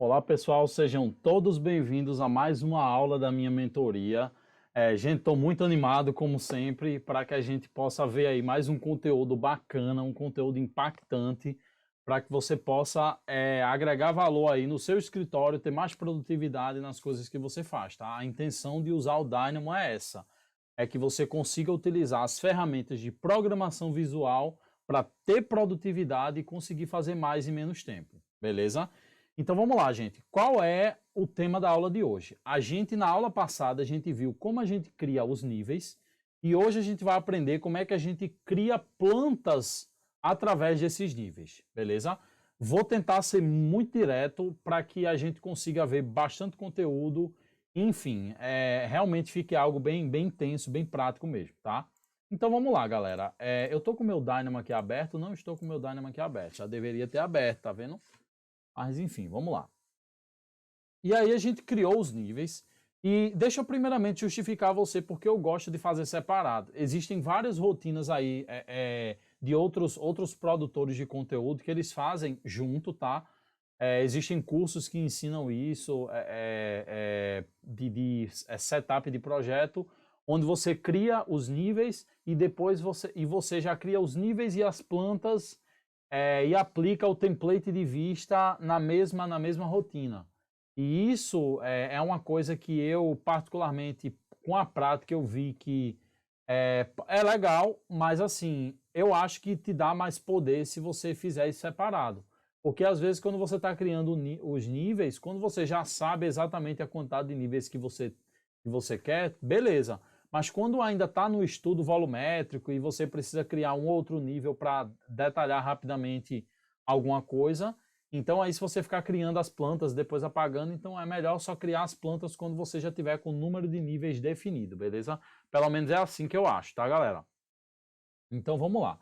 Olá pessoal, sejam todos bem-vindos a mais uma aula da minha mentoria. Gente, estou muito animado como sempre para que a gente possa ver aí mais um conteúdo bacana, um conteúdo impactante para que você possa agregar valor aí no seu escritório, ter mais produtividade nas coisas que você faz, tá? A intenção de usar o Dynamo é essa, é que você consiga utilizar as ferramentas de programação visual para ter produtividade e conseguir fazer mais em menos tempo, beleza? Então vamos lá, gente. Qual é o tema da aula de hoje? Na aula passada, a gente viu como a gente cria os níveis e hoje a gente vai aprender como é que a gente cria plantas através desses níveis, beleza? Vou tentar ser muito direto para que a gente consiga ver bastante conteúdo, enfim, realmente fique algo bem intenso, bem prático mesmo, tá? Então vamos lá, galera. Eu estou com o meu Dynamo aqui aberto, não estou com o meu Dynamo aqui aberto, já deveria ter aberto, tá vendo? Mas enfim, vamos lá. E aí a gente criou os níveis e deixa eu primeiramente justificar a você porque eu gosto de fazer separado. Existem várias rotinas aí de outros produtores de conteúdo que eles fazem junto, tá? Existem cursos que ensinam isso de setup de projeto, onde você cria os níveis e depois você já cria os níveis e as plantas e aplica o template de vista na mesma rotina. E isso é uma coisa que eu, particularmente, com a prática, eu vi que é legal, mas assim, eu acho que te dá mais poder se você fizer isso separado. Porque às vezes, quando você está criando os níveis, quando você já sabe exatamente a quantidade de níveis que você quer, beleza. Mas quando ainda está no estudo volumétrico e você precisa criar um outro nível para detalhar rapidamente alguma coisa, então aí se você ficar criando as plantas, depois apagando, então é melhor só criar as plantas quando você já tiver com o número de níveis definido, beleza? Pelo menos é assim que eu acho, tá, galera? Então vamos lá.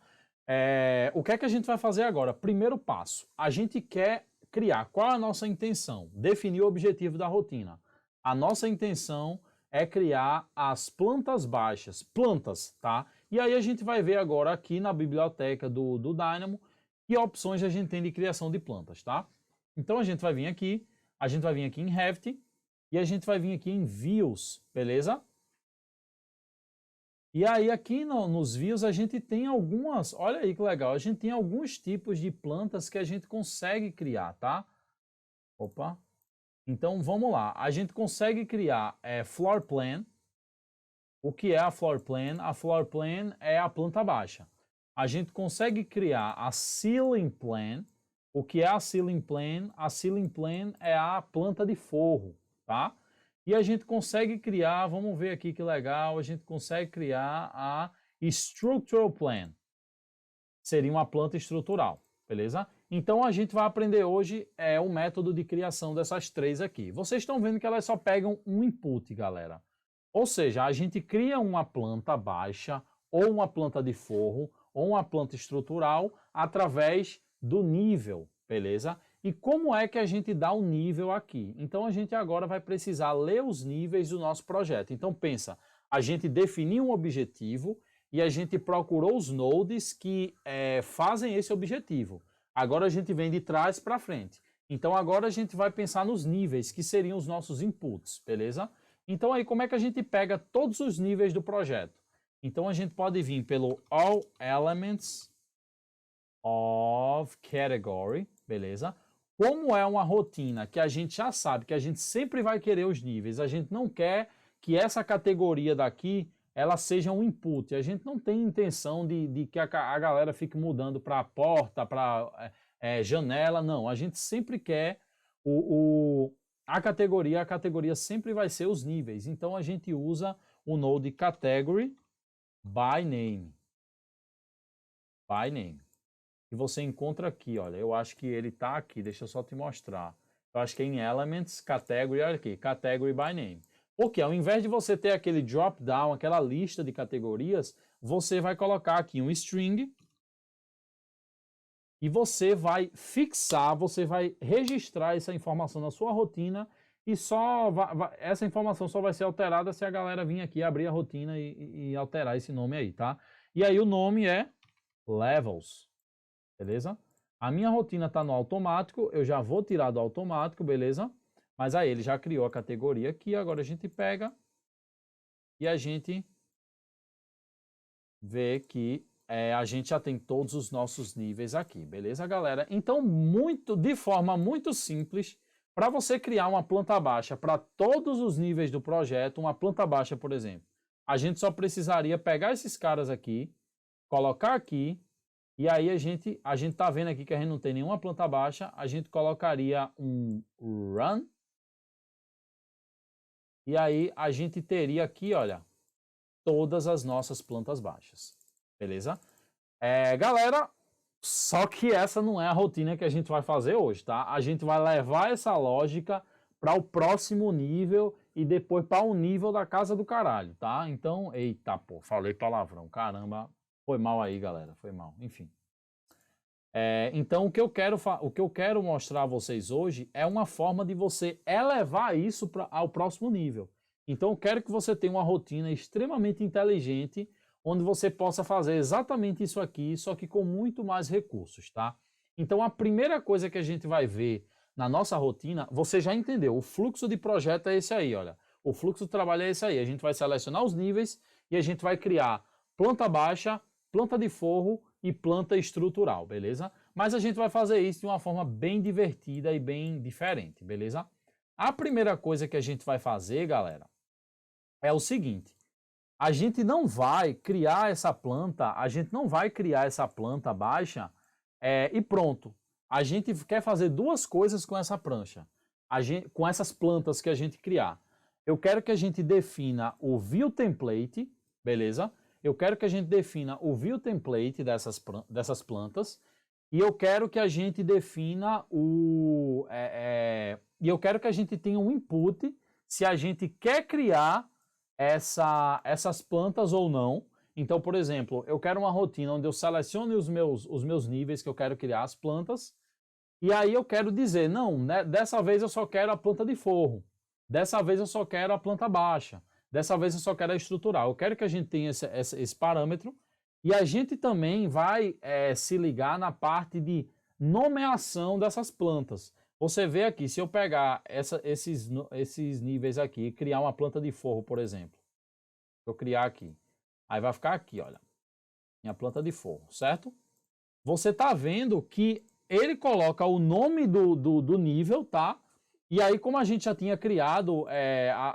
O que é que a gente vai fazer agora? Primeiro passo, a gente quer criar. Qual é a nossa intenção? Definir o objetivo da rotina. A nossa intenção é criar as plantas baixas, plantas, tá? E aí a gente vai ver agora aqui na biblioteca do Dynamo que opções a gente tem de criação de plantas, tá? Então a gente vai vir aqui em Revit e a gente vai vir aqui em Views, beleza? E aí aqui nos views a gente tem algumas, olha aí que legal, a gente tem alguns tipos de plantas que a gente consegue criar, tá? Opa. Então vamos lá, a gente consegue criar floor plan. O que é a floor plan? A floor plan é a planta baixa. A gente consegue criar a ceiling plan. O que é a ceiling plan? A ceiling plan é a planta de forro, tá? E a gente consegue criar, vamos ver aqui que legal, a gente consegue criar a structural plan. Seria uma planta estrutural, beleza? Então a gente vai aprender hoje o método de criação dessas três aqui. Vocês estão vendo que elas só pegam um input, galera. Ou seja, a gente cria uma planta baixa, ou uma planta de forro, ou uma planta estrutural através do nível, beleza? E como é que a gente dá o nível aqui? Então a gente agora vai precisar ler os níveis do nosso projeto. Então pensa, a gente definiu um objetivo e a gente procurou os nodes que fazem esse objetivo. Agora a gente vem de trás para frente. Então agora a gente vai pensar nos níveis, que seriam os nossos inputs, beleza? Então aí como é que a gente pega todos os níveis do projeto? Então a gente pode vir pelo All Elements of Category, beleza? Como é uma rotina que a gente já sabe que a gente sempre vai querer os níveis, a gente não quer que essa categoria daqui ela seja um input. A gente não tem intenção de que a galera fique mudando para porta, para janela, não. A gente sempre quer a categoria sempre vai ser os níveis. Então a gente usa o node category by name. By name. E você encontra aqui, olha, eu acho que ele está aqui, deixa eu só te mostrar. Eu acho que é em Elements, Category, olha aqui, Category by Name. Porque ao invés de você ter aquele drop down, aquela lista de categorias, você vai colocar aqui um string e você vai fixar, você vai registrar essa informação na sua rotina e essa informação só vai ser alterada se a galera vir aqui abrir a rotina e alterar esse nome aí, tá? E aí o nome é Levels. Beleza? A minha rotina está no automático, eu já vou tirar do automático, beleza? Mas aí ele já criou a categoria aqui, agora a gente pega e a gente vê que a gente já tem todos os nossos níveis aqui, beleza, galera? Então, de forma muito simples, para você criar uma planta baixa para todos os níveis do projeto, uma planta baixa, por exemplo, a gente só precisaria pegar esses caras aqui, colocar aqui, e aí a gente tá vendo aqui que a gente não tem nenhuma planta baixa, a gente colocaria um run, e aí a gente teria aqui, olha, todas as nossas plantas baixas, beleza? Galera, só que essa não é a rotina que a gente vai fazer hoje, tá? A gente vai levar essa lógica para o próximo nível e depois para o nível da casa do caralho, tá? Então, eita, pô, falei palavrão, caramba, foi mal aí, galera, foi mal, enfim. Então, o que eu quero mostrar a vocês hoje é uma forma de você elevar isso ao próximo nível. Então, eu quero que você tenha uma rotina extremamente inteligente, onde você possa fazer exatamente isso aqui, só que com muito mais recursos, tá? Então, a primeira coisa que a gente vai ver na nossa rotina, você já entendeu, o fluxo de projeto é esse aí, olha. O fluxo de trabalho é esse aí. A gente vai selecionar os níveis e a gente vai criar planta baixa, planta de forro e planta estrutural, beleza? Mas a gente vai fazer isso de uma forma bem divertida e bem diferente, beleza? A primeira coisa que a gente vai fazer, galera, é o seguinte. A gente não vai criar essa planta, baixa e pronto. A gente quer fazer duas coisas com essa prancha, com essas plantas que a gente criar. Eu quero que a gente defina o view template, beleza? Eu quero que a gente defina o view template dessas plantas e eu quero que a gente defina e eu quero que a gente tenha um input se a gente quer criar essas plantas ou não. Então, por exemplo, eu quero uma rotina onde eu selecione os meus níveis que eu quero criar as plantas, e aí eu quero dizer, não, né, dessa vez eu só quero a planta de forro, dessa vez eu só quero a planta baixa, dessa vez eu só quero a estrutural. Eu quero que a gente tenha esse parâmetro, e a gente também vai se ligar na parte de nomeação dessas plantas. Você vê aqui, se eu pegar esses níveis aqui e criar uma planta de forro, por exemplo, eu criar aqui, aí vai ficar aqui, olha, minha planta de forro, certo? Você tá vendo que ele coloca o nome do nível, tá? E aí, como a gente já tinha criado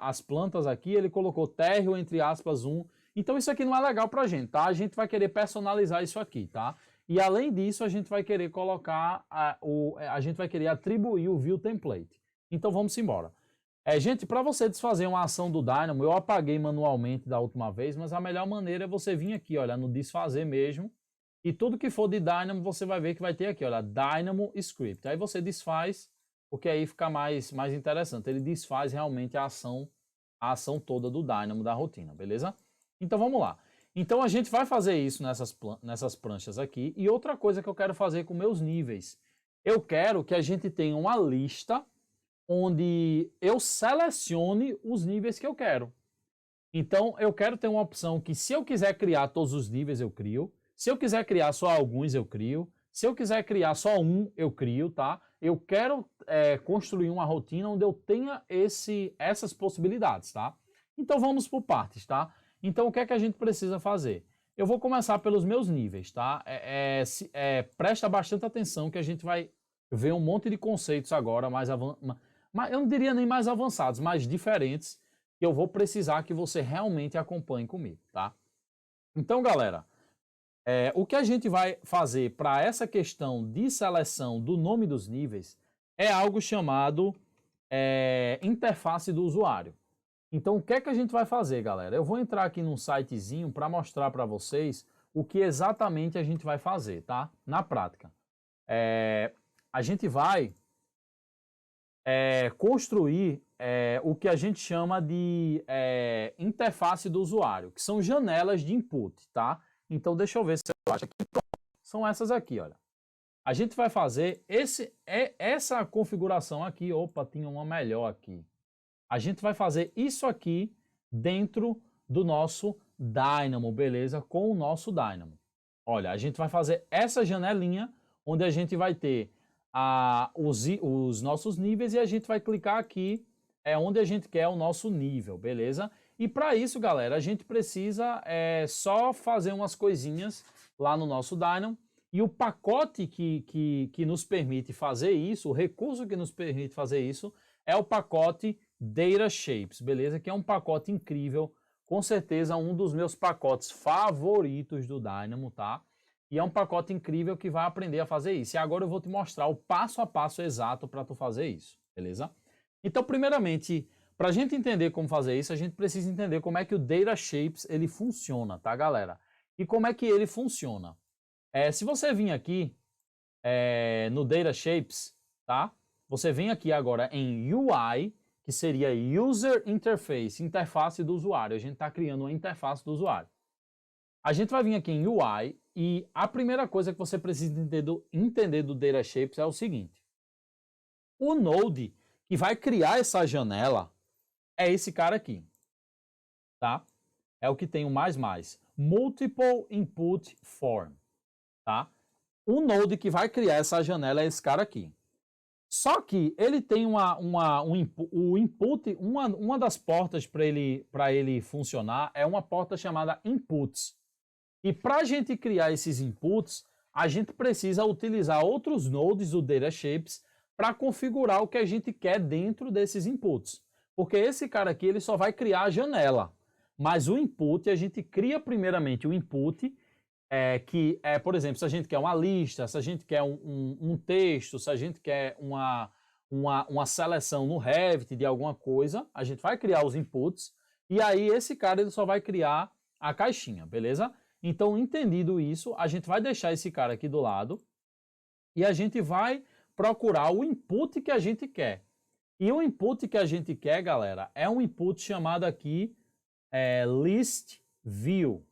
as plantas aqui, ele colocou térreo, entre aspas, 1. Então, isso aqui não é legal pra gente, tá? A gente vai querer personalizar isso aqui, tá? E além disso, a gente vai querer colocar, a gente vai querer atribuir o view template. Então vamos embora. Gente, para você desfazer uma ação do Dynamo, eu apaguei manualmente da última vez, mas a melhor maneira é você vir aqui, olha, no desfazer mesmo. E tudo que for de Dynamo, você vai ver que vai ter aqui, olha, Dynamo Script. Aí você desfaz, porque aí fica mais interessante. Ele desfaz realmente a ação toda do Dynamo, da rotina, beleza? Então vamos lá. Então a gente vai fazer isso nessas pranchas aqui. E outra coisa que eu quero fazer com meus níveis. Eu quero que a gente tenha uma lista onde eu selecione os níveis que eu quero. Então eu quero ter uma opção que se eu quiser criar todos os níveis, eu crio. Se eu quiser criar só alguns, eu crio. Se eu quiser criar só um, eu crio, tá? Eu quero construir uma rotina onde eu tenha essas possibilidades, tá? Então vamos por partes, tá? Então, o que é que a gente precisa fazer? Eu vou começar pelos meus níveis, tá? Presta bastante atenção que a gente vai ver um monte de conceitos agora, eu não diria nem mais avançados, mas diferentes, que eu vou precisar que você realmente acompanhe comigo, tá? Então, galera, o que a gente vai fazer para essa questão de seleção do nome dos níveis é algo chamado interface do usuário. Então, o que é que a gente vai fazer, galera? Eu vou entrar aqui num sitezinho para mostrar para vocês o que exatamente a gente vai fazer, tá? Na prática. A gente vai construir o que a gente chama de interface do usuário, que são janelas de input, tá? Então, deixa eu ver se eu acho aqui. São essas aqui, olha. A gente vai fazer essa configuração aqui. Opa, tinha uma melhor aqui. A gente vai fazer isso aqui dentro do nosso Dynamo, beleza? Com o nosso Dynamo. Olha, a gente vai fazer essa janelinha onde a gente vai ter os nossos níveis e a gente vai clicar aqui onde a gente quer o nosso nível, beleza? E para isso, galera, a gente precisa só fazer umas coisinhas lá no nosso Dynamo. E o pacote que nos permite fazer isso, o recurso que nos permite fazer isso, é o pacote Data Shapes, beleza? Que é um pacote incrível, com certeza um dos meus pacotes favoritos do Dynamo, tá? E é um pacote incrível que vai aprender a fazer isso. E agora eu vou te mostrar o passo a passo exato para tu fazer isso, beleza? Então, primeiramente, para a gente entender como fazer isso, a gente precisa entender como é que o Data Shapes ele funciona, tá, galera? E como é que ele funciona? Se você vir aqui no Data Shapes, tá? Você vem aqui agora em UI, que seria User Interface, interface do usuário. A gente está criando uma interface do usuário. A gente vai vir aqui em UI e a primeira coisa que você precisa entender do Data Shapes é o seguinte. O Node que vai criar essa janela é esse cara aqui, tá? É o que tem o mais. Multiple Input Form, tá? O Node que vai criar essa janela é esse cara aqui. Só que ele tem o input, uma das portas para ele funcionar é uma porta chamada inputs. E para a gente criar esses inputs, a gente precisa utilizar outros nodes do Data Shapes para configurar o que a gente quer dentro desses inputs. Porque esse cara aqui ele só vai criar a janela. Mas o input, a gente cria primeiramente o input, por exemplo, se a gente quer uma lista, se a gente quer um texto, se a gente quer uma seleção no Revit de alguma coisa, a gente vai criar os inputs e aí esse cara ele só vai criar a caixinha, beleza? Então, entendido isso, a gente vai deixar esse cara aqui do lado e a gente vai procurar o input que a gente quer. E o input que a gente quer, galera, é um input chamado aqui List View.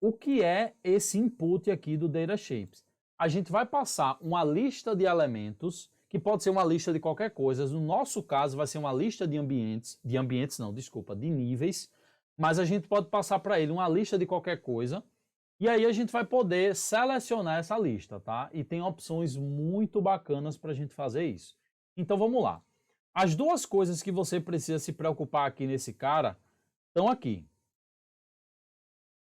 O que é esse input aqui do Data Shapes? A gente vai passar uma lista de elementos, que pode ser uma lista de qualquer coisa. No nosso caso, vai ser uma lista de de níveis, mas a gente pode passar para ele uma lista de qualquer coisa, e aí a gente vai poder selecionar essa lista, tá? E tem opções muito bacanas para a gente fazer isso. Então vamos lá. As duas coisas que você precisa se preocupar aqui nesse cara estão aqui,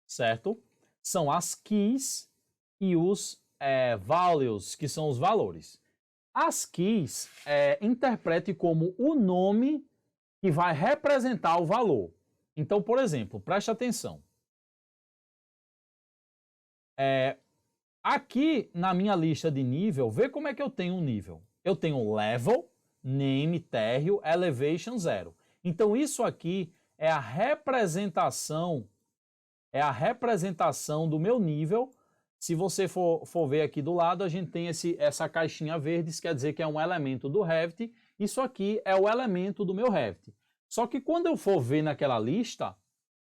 certo? São as keys e os values, que são os valores. As keys interprete como o nome que vai representar o valor. Então, por exemplo, preste atenção. Aqui na minha lista de nível, vê como é que eu tenho um nível. Eu tenho level, name, térreo, elevation 0. Então, isso aqui é a representação do meu nível. Se você for ver aqui do lado, a gente tem essa caixinha verde, isso quer dizer que é um elemento do Revit. Isso aqui é o elemento do meu Revit. Só que quando eu for ver naquela lista,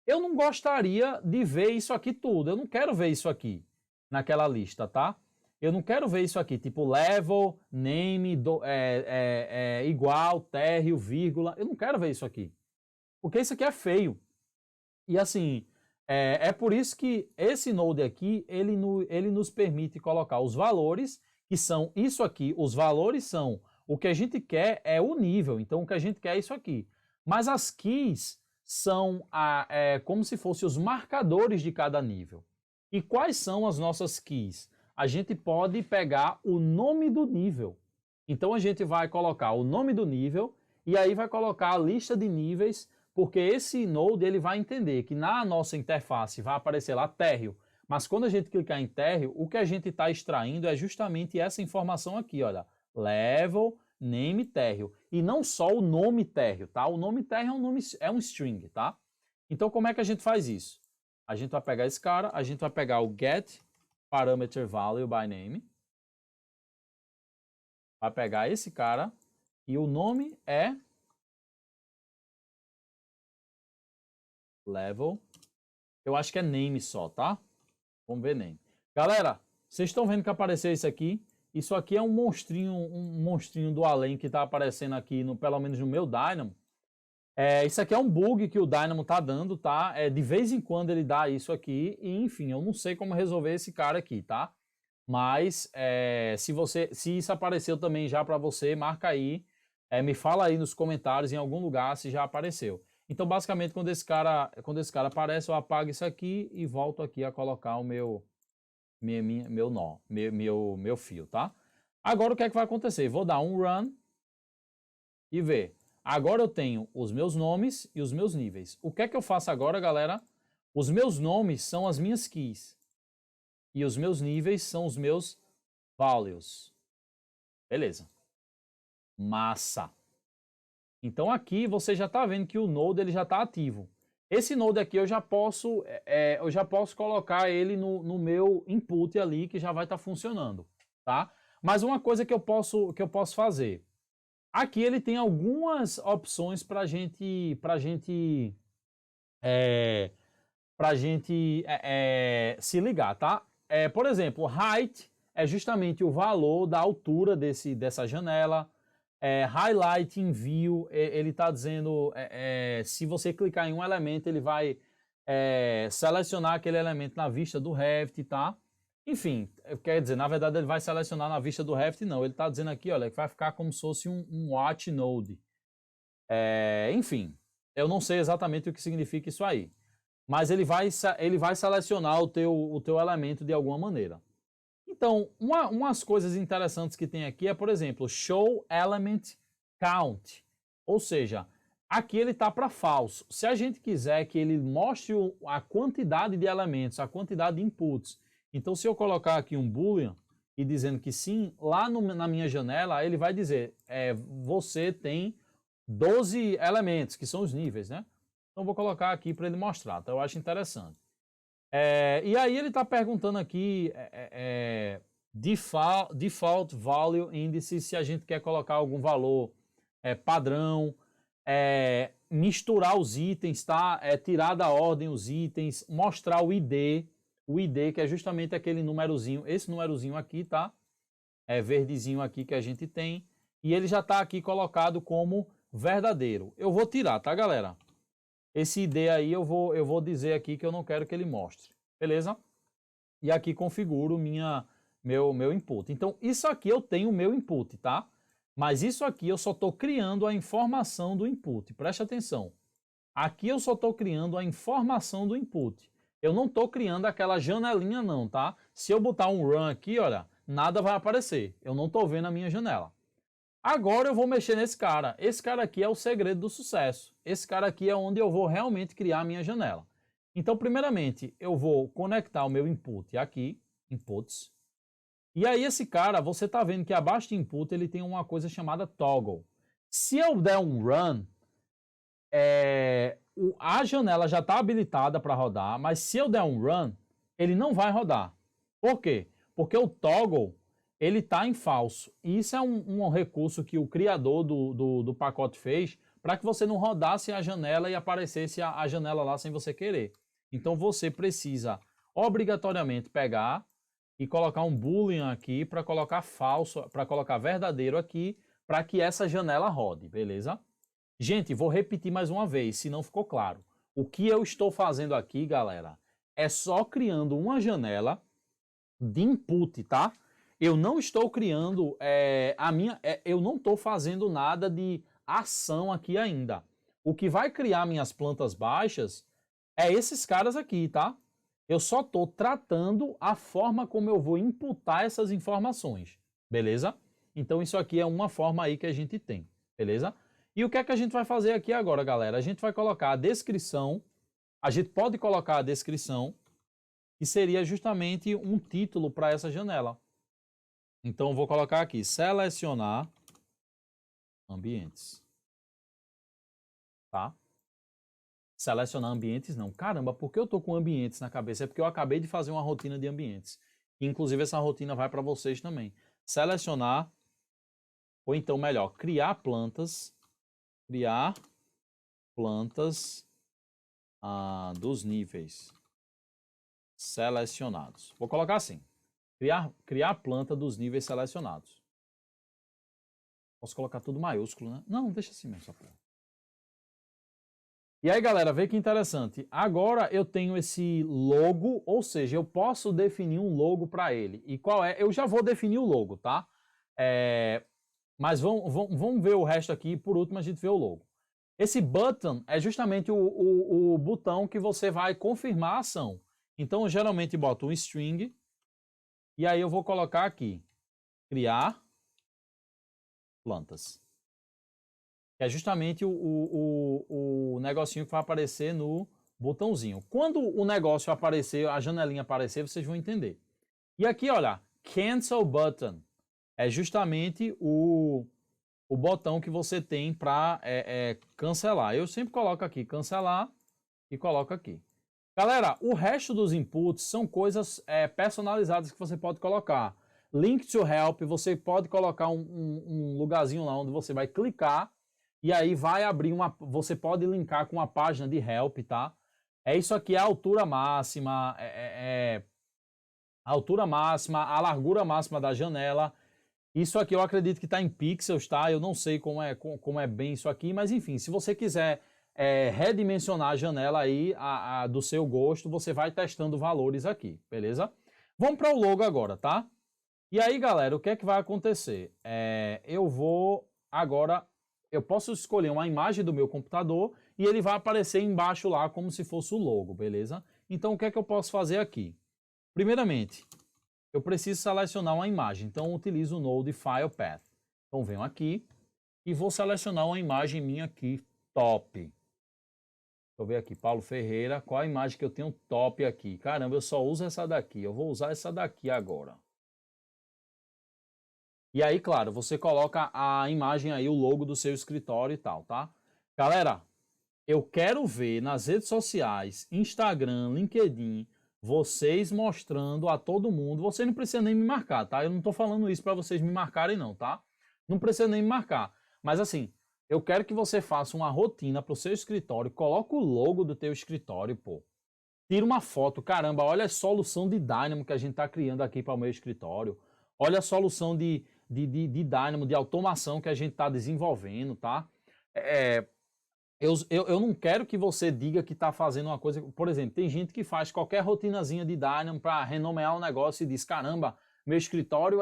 eu não gostaria de ver isso aqui tudo. Eu não quero ver isso aqui naquela lista, tá? Eu não quero ver isso aqui, tipo level, name, igual, térreo, vírgula. Eu não quero ver isso aqui. Porque isso aqui é feio. E assim, é por isso que esse node aqui, ele nos permite colocar os valores, que são isso aqui. Os valores são, o que a gente quer é o nível, então o que a gente quer é isso aqui. Mas as keys são como se fossem os marcadores de cada nível. E quais são as nossas keys? A gente pode pegar o nome do nível. Então a gente vai colocar o nome do nível e aí vai colocar a lista de níveis, porque esse node ele vai entender que na nossa interface vai aparecer lá térreo, mas quando a gente clicar em térreo, o que a gente está extraindo é justamente essa informação aqui, olha, level, name, térreo, e não só o nome térreo, tá? O nome térreo é um string, tá? Então como é que a gente faz isso? A gente vai pegar esse cara, a gente vai pegar o get parameter value by name, vai pegar esse cara e o nome é level, eu acho que é name só, tá? Vamos ver name. Galera, vocês estão vendo que apareceu isso aqui? Isso aqui é um monstrinho do além que está aparecendo aqui, pelo menos no meu Dynamo. Isso aqui é um bug que o Dynamo tá dando, tá? De vez em quando ele dá isso aqui e, enfim, eu não sei como resolver esse cara aqui, tá? mas se isso apareceu também já para você, marca aí, me fala aí nos comentários em algum lugar se já apareceu. Então, basicamente, quando esse cara aparece, eu apago isso aqui e volto aqui a colocar o meu nó, meu fio, tá? Agora, o que é que vai acontecer? Vou dar um run e ver. Agora eu tenho os meus nomes e os meus níveis. O que é que eu faço agora, galera? Os meus nomes são as minhas keys. E os meus níveis são os meus values. Beleza. Massa. Então aqui você já está vendo que o node ele já está ativo. Esse node aqui eu já posso colocar ele no meu input ali que já vai estar funcionando, tá? Mas uma coisa que eu posso fazer. Aqui ele tem algumas opções para gente se ligar, tá? Por exemplo, height é justamente o valor da altura dessa janela. Highlight in view, ele está dizendo se você clicar em um elemento, ele vai selecionar aquele elemento na vista do Revit, tá? Enfim, quer dizer, na verdade ele vai selecionar na vista do Revit, não. Ele está dizendo aqui, olha, que vai ficar como se fosse um watch node. Enfim, eu não sei exatamente o que significa isso aí. Mas ele vai selecionar o teu elemento de alguma maneira. Então, umas coisas interessantes que tem aqui é, por exemplo, show element count. Ou seja, aqui ele está para falso. Se a gente quiser que ele mostre a quantidade de elementos, a quantidade de inputs, então se eu colocar aqui um boolean e dizendo que sim, lá na minha janela ele vai dizer, você tem 12 elementos, que são os níveis, né? Então vou colocar aqui para ele mostrar, então eu acho interessante. E aí ele está perguntando aqui default value indice, se a gente quer colocar algum valor padrão, misturar os itens, tá? Tirar da ordem os itens, mostrar o ID que é justamente aquele númerozinho, esse númerozinho aqui, tá? Verdezinho aqui que a gente tem, e ele já está aqui colocado como verdadeiro. Eu vou tirar, tá, galera? Esse ID aí eu vou dizer aqui que eu não quero que ele mostre, beleza? E aqui configuro meu input. Então, isso aqui eu tenho o meu input, tá? Mas isso aqui eu só estou criando a informação do input. Preste atenção. Aqui eu só estou criando a informação do input. Eu não estou criando aquela janelinha não, tá? Se eu botar um run aqui, olha, nada vai aparecer. Eu não estou vendo a minha janela. Agora eu vou mexer nesse cara. Esse cara aqui é o segredo do sucesso. Esse cara aqui é onde eu vou realmente criar a minha janela. Então, primeiramente, eu vou conectar o meu input aqui, inputs. E aí esse cara, você está vendo que abaixo de input ele tem uma coisa chamada toggle. Se eu der um run, a janela já está habilitada para rodar, mas se eu der um run, ele não vai rodar. Por quê? Porque o toggle ele está em falso. E isso é um recurso que o criador do pacote fez para que você não rodasse a janela e aparecesse a janela lá sem você querer. Então você precisa obrigatoriamente pegar e colocar um boolean aqui para colocar falso, para colocar verdadeiro aqui, para que essa janela rode, beleza? Gente, vou repetir mais uma vez, se não ficou claro. O que eu estou fazendo aqui, galera, é só criando uma janela de input, tá? Eu não estou criando eu não estou fazendo nada de ação aqui ainda. O que vai criar minhas plantas baixas é esses caras aqui, tá? Eu só estou tratando a forma como eu vou imputar essas informações, beleza? Então isso aqui é uma forma aí que a gente tem, beleza? E o que é que a gente vai fazer aqui agora, galera? A gente vai colocar a descrição, a gente pode colocar a descrição, que seria justamente um título para essa janela. Então, vou colocar aqui, selecionar ambientes. Tá? Selecionar ambientes, não. Caramba, por que eu estou com ambientes na cabeça? É porque eu acabei de fazer uma rotina de ambientes. Inclusive, essa rotina vai para vocês também. Selecionar, ou então, melhor, criar plantas dos níveis selecionados. Vou colocar assim. Criar planta dos níveis selecionados. Posso colocar tudo maiúsculo, né? Não, deixa assim mesmo, essa porra. E aí, galera, vê que interessante. Agora eu tenho esse logo, ou seja, eu posso definir um logo para ele. E qual é? Eu já vou definir o logo, tá? Mas vamos ver o resto aqui. Por último, a gente vê o logo. Esse button é justamente o botão que você vai confirmar a ação. Então, eu geralmente boto um string. E aí eu vou colocar aqui, criar plantas. Que é justamente o negocinho que vai aparecer no botãozinho. Quando o negócio aparecer, a janelinha aparecer, vocês vão entender. E aqui, olha, cancel button. É justamente o botão que você tem para cancelar. Eu sempre coloco aqui, cancelar, e coloco aqui. Galera, o resto dos inputs são coisas personalizadas que você pode colocar. Link to help, você pode colocar um lugarzinho lá onde você vai clicar e aí vai abrir você pode linkar com uma página de help, tá? Isso aqui é a altura máxima, a altura máxima, a largura máxima da janela. Isso aqui eu acredito que está em pixels, tá? Eu não sei como é bem isso aqui, mas enfim, se você quiser redimensionar a janela aí do seu gosto, você vai testando valores aqui, beleza? Vamos para o logo agora, tá? E aí, galera, o que é que vai acontecer? Eu posso escolher uma imagem do meu computador e ele vai aparecer embaixo lá como se fosse o logo, beleza? Então, o que é que eu posso fazer aqui? Primeiramente, eu preciso selecionar uma imagem, então eu utilizo o Node File Path. Então, venho aqui e vou selecionar uma imagem minha aqui, top. Deixa eu ver aqui, Paulo Ferreira, qual a imagem que eu tenho top aqui? Caramba, eu só uso essa daqui, eu vou usar essa daqui agora. E aí, claro, você coloca a imagem aí, o logo do seu escritório e tal, tá? Galera, eu quero ver nas redes sociais, Instagram, LinkedIn, vocês mostrando a todo mundo. Você não precisa nem me marcar, tá? Eu não tô falando isso para vocês me marcarem não, tá? Não precisa nem me marcar. Mas assim, eu quero que você faça uma rotina pro seu escritório, coloca o logo do teu escritório, pô. Tira uma foto, caramba, olha a solução de Dynamo que a gente tá criando aqui para o meu escritório. Olha a solução de Dynamo, de automação que a gente está desenvolvendo, tá? Eu não quero que você diga que está fazendo uma coisa... Por exemplo, tem gente que faz qualquer rotinazinha de Dynamo para renomear um negócio e diz, caramba, meu escritório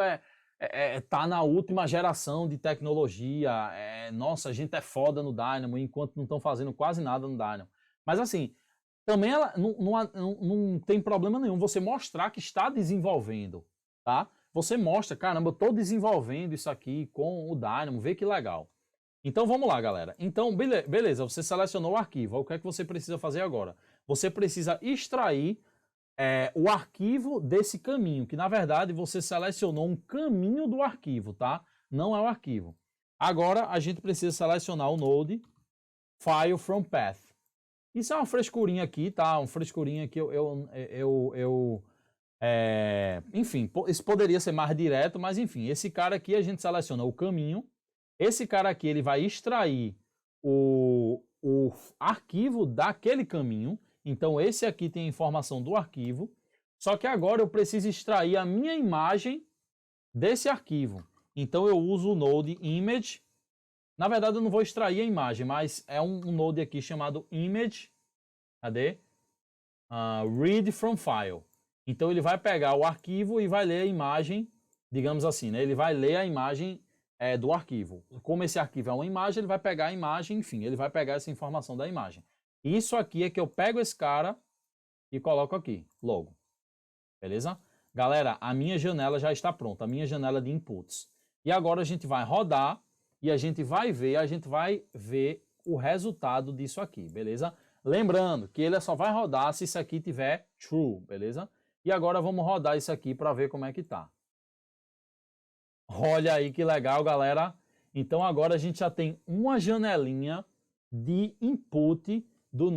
tá na última geração de tecnologia, nossa, a gente é foda no Dynamo, enquanto não estão fazendo quase nada no Dynamo. Mas assim, também não tem problema nenhum você mostrar que está desenvolvendo, tá? Você mostra, caramba, eu estou desenvolvendo isso aqui com o Dynamo, vê que legal. Então vamos lá, galera. Então, beleza, você selecionou o arquivo. O que é que você precisa fazer agora? Você precisa extrair o arquivo desse caminho, que na verdade você selecionou um caminho do arquivo, tá? Não é o arquivo. Agora a gente precisa selecionar o Node File from Path. Isso é uma frescurinha aqui, tá? Uma frescurinha que enfim, isso poderia ser mais direto, mas enfim, esse cara aqui a gente seleciona o caminho. Esse cara aqui ele vai extrair o arquivo daquele caminho. Então esse aqui tem a informação do arquivo. Só que agora eu preciso extrair a minha imagem desse arquivo. Então eu uso o Node Image. Na verdade eu não vou extrair a imagem, mas é um Node aqui chamado Image. Cadê? Read from File. Então ele vai pegar o arquivo e vai ler a imagem, digamos assim, né? Ele vai ler a imagem do arquivo. Como esse arquivo é uma imagem, ele vai pegar a imagem, enfim, ele vai pegar essa informação da imagem. Isso aqui é que eu pego esse cara e coloco aqui, logo. Beleza? Galera, a minha janela já está pronta, a minha janela de inputs. E agora a gente vai rodar e a gente vai ver o resultado disso aqui, beleza? Lembrando que ele só vai rodar se isso aqui tiver true, beleza? E agora vamos rodar isso aqui para ver como é que tá. Olha aí que legal, galera. Então agora a gente já tem uma janelinha de input dos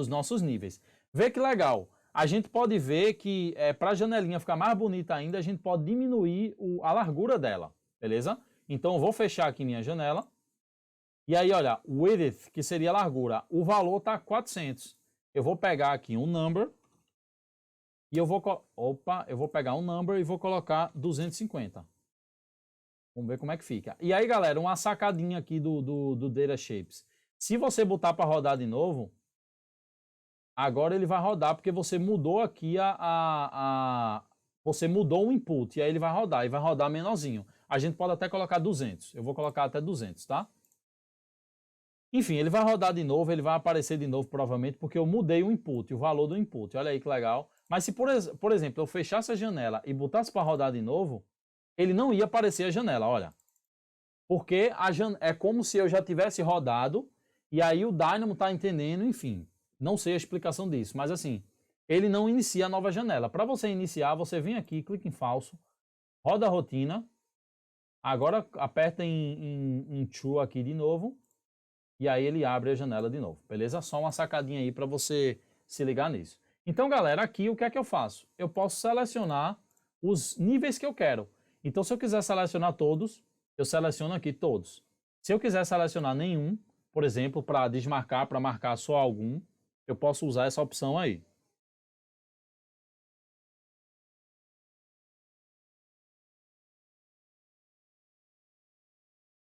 nossos níveis. Vê que legal. A gente pode ver que para a janelinha ficar mais bonita ainda, a gente pode diminuir a largura dela, beleza? Então eu vou fechar aqui minha janela. E aí, olha, width, que seria a largura, o valor está 400. Eu vou pegar aqui um number e eu vou pegar um number e vou colocar 250. Vamos ver como é que fica. E aí, galera, uma sacadinha aqui do Data Shapes. Se você botar para rodar de novo, agora ele vai rodar porque você mudou aqui você mudou o input, e aí ele vai rodar, e vai rodar menorzinho. A gente pode até colocar 200. Eu vou colocar até 200, tá? Enfim, ele vai rodar de novo, ele vai aparecer de novo provavelmente porque eu mudei o input, o valor do input. Olha aí que legal. Mas se, por exemplo, eu fechasse a janela e botasse para rodar de novo, ele não ia aparecer a janela, olha. Porque é como se eu já tivesse rodado e aí o Dynamo está entendendo, enfim. Não sei a explicação disso, mas assim, ele não inicia a nova janela. Para você iniciar, você vem aqui, clica em falso, roda a rotina. Agora aperta em True aqui de novo. E aí ele abre a janela de novo, beleza? Só uma sacadinha aí para você se ligar nisso. Então, galera, aqui o que é que eu faço? Eu posso selecionar os níveis que eu quero. Então, se eu quiser selecionar todos, eu seleciono aqui todos. Se eu quiser selecionar nenhum, por exemplo, para desmarcar, para marcar só algum, eu posso usar essa opção aí.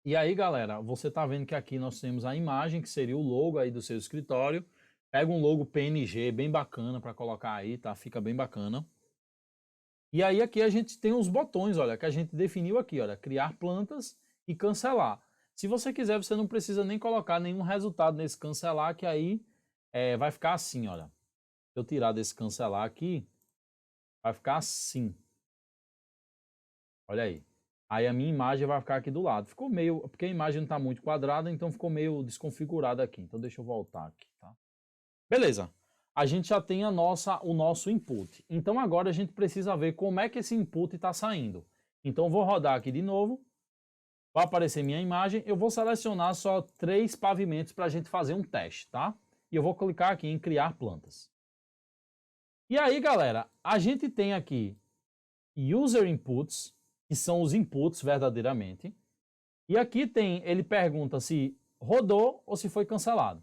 E aí, galera, você está vendo que aqui nós temos a imagem, que seria o logo aí do seu escritório. Pega um logo PNG bem bacana para colocar aí, tá? Fica bem bacana. E aí aqui a gente tem os botões, olha, que a gente definiu aqui, olha, criar plantas e cancelar. Se você quiser, você não precisa nem colocar nenhum resultado nesse cancelar, que aí vai ficar assim, olha. Se eu tirar desse cancelar aqui, vai ficar assim. Olha aí. Aí a minha imagem vai ficar aqui do lado. Ficou meio, porque a imagem não está muito quadrada, então ficou meio desconfigurada aqui. Então deixa eu voltar aqui, tá? Beleza. A gente já tem o nosso input. Então agora a gente precisa ver como é que esse input está saindo. Então eu vou rodar aqui de novo. Vai aparecer minha imagem. Eu vou selecionar só 3 pavimentos para a gente fazer um teste, tá? E eu vou clicar aqui em criar plantas. E aí, galera, a gente tem aqui user inputs, que são os inputs verdadeiramente. E aqui ele pergunta se rodou ou se foi cancelado.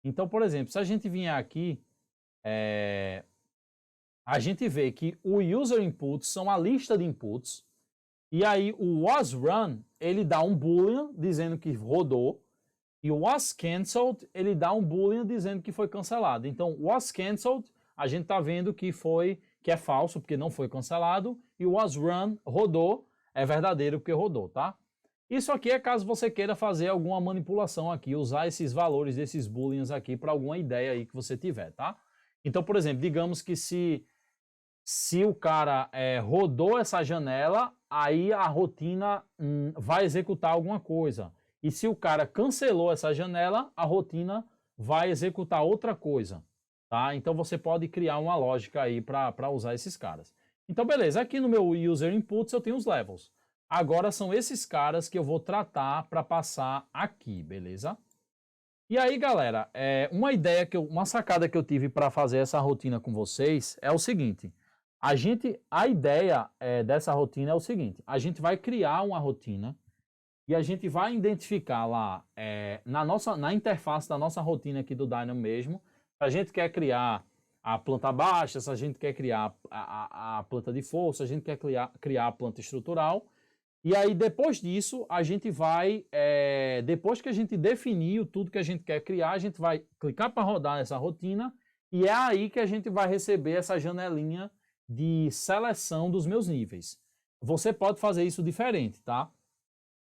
Então, por exemplo, se a gente vier aqui, a gente vê que o user inputs são a lista de inputs. E aí o was run, ele dá um boolean dizendo que rodou. E o was cancelled, ele dá um boolean dizendo que foi cancelado. Então, was cancelled, a gente está vendo que é falso, porque não foi cancelado. E o was run, rodou, é verdadeiro, porque rodou, tá? Isso aqui é caso você queira fazer alguma manipulação aqui, usar esses valores desses booleans aqui para alguma ideia aí que você tiver, tá? Então, por exemplo, digamos que se o cara rodou essa janela, aí a rotina vai executar alguma coisa. E se o cara cancelou essa janela, a rotina vai executar outra coisa, tá? Então você pode criar uma lógica aí para usar esses caras. Então, beleza, aqui no meu user inputs eu tenho os levels. Agora são esses caras que eu vou tratar para passar aqui, beleza? E aí, galera, uma sacada que eu tive para fazer essa rotina com vocês é o seguinte. A ideia dessa rotina é o seguinte. A gente vai criar uma rotina e a gente vai identificar lá na interface da nossa rotina aqui do Dynamo mesmo. Se a gente quer criar a planta baixa, se a gente quer criar a planta de força, a gente quer criar a planta estrutural. E aí, depois disso, a gente vai, depois que a gente definiu tudo que a gente quer criar, a gente vai clicar para rodar essa rotina e é aí que a gente vai receber essa janelinha de seleção dos meus níveis. Você pode fazer isso diferente, tá?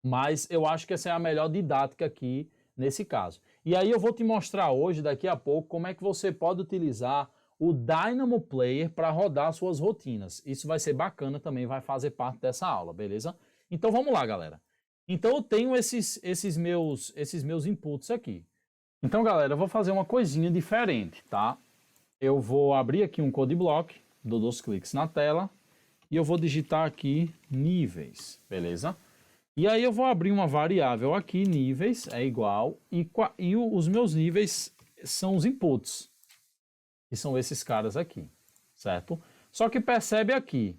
Mas eu acho que essa é a melhor didática aqui nesse caso. E aí eu vou te mostrar hoje, daqui a pouco, como é que você pode utilizar o Dynamo Player para rodar suas rotinas. Isso vai ser bacana também, vai fazer parte dessa aula, beleza? Então vamos lá, galera. Então eu tenho esses meus inputs aqui. Então, galera, eu vou fazer uma coisinha diferente, tá? Eu vou abrir aqui um code block, dou 2 cliques na tela e eu vou digitar aqui níveis, beleza? E aí eu vou abrir uma variável aqui, níveis, é igual, e os meus níveis são os inputs, que são esses caras aqui, certo? Só que percebe aqui,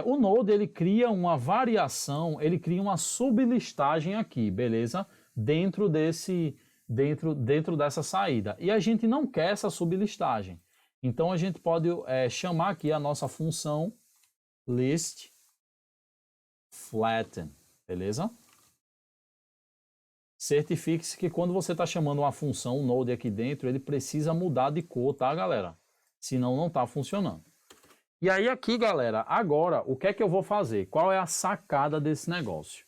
o Node ele cria uma variação, ele cria uma sublistagem aqui, beleza? Dentro dessa saída. E a gente não quer essa sublistagem. Então a gente pode chamar aqui a nossa função list flatten, beleza? Certifique-se que quando você está chamando uma função, um node aqui dentro, ele precisa mudar de cor, tá, galera? Senão não está funcionando. E aí aqui, galera, agora, o que é que eu vou fazer? Qual é a sacada desse negócio?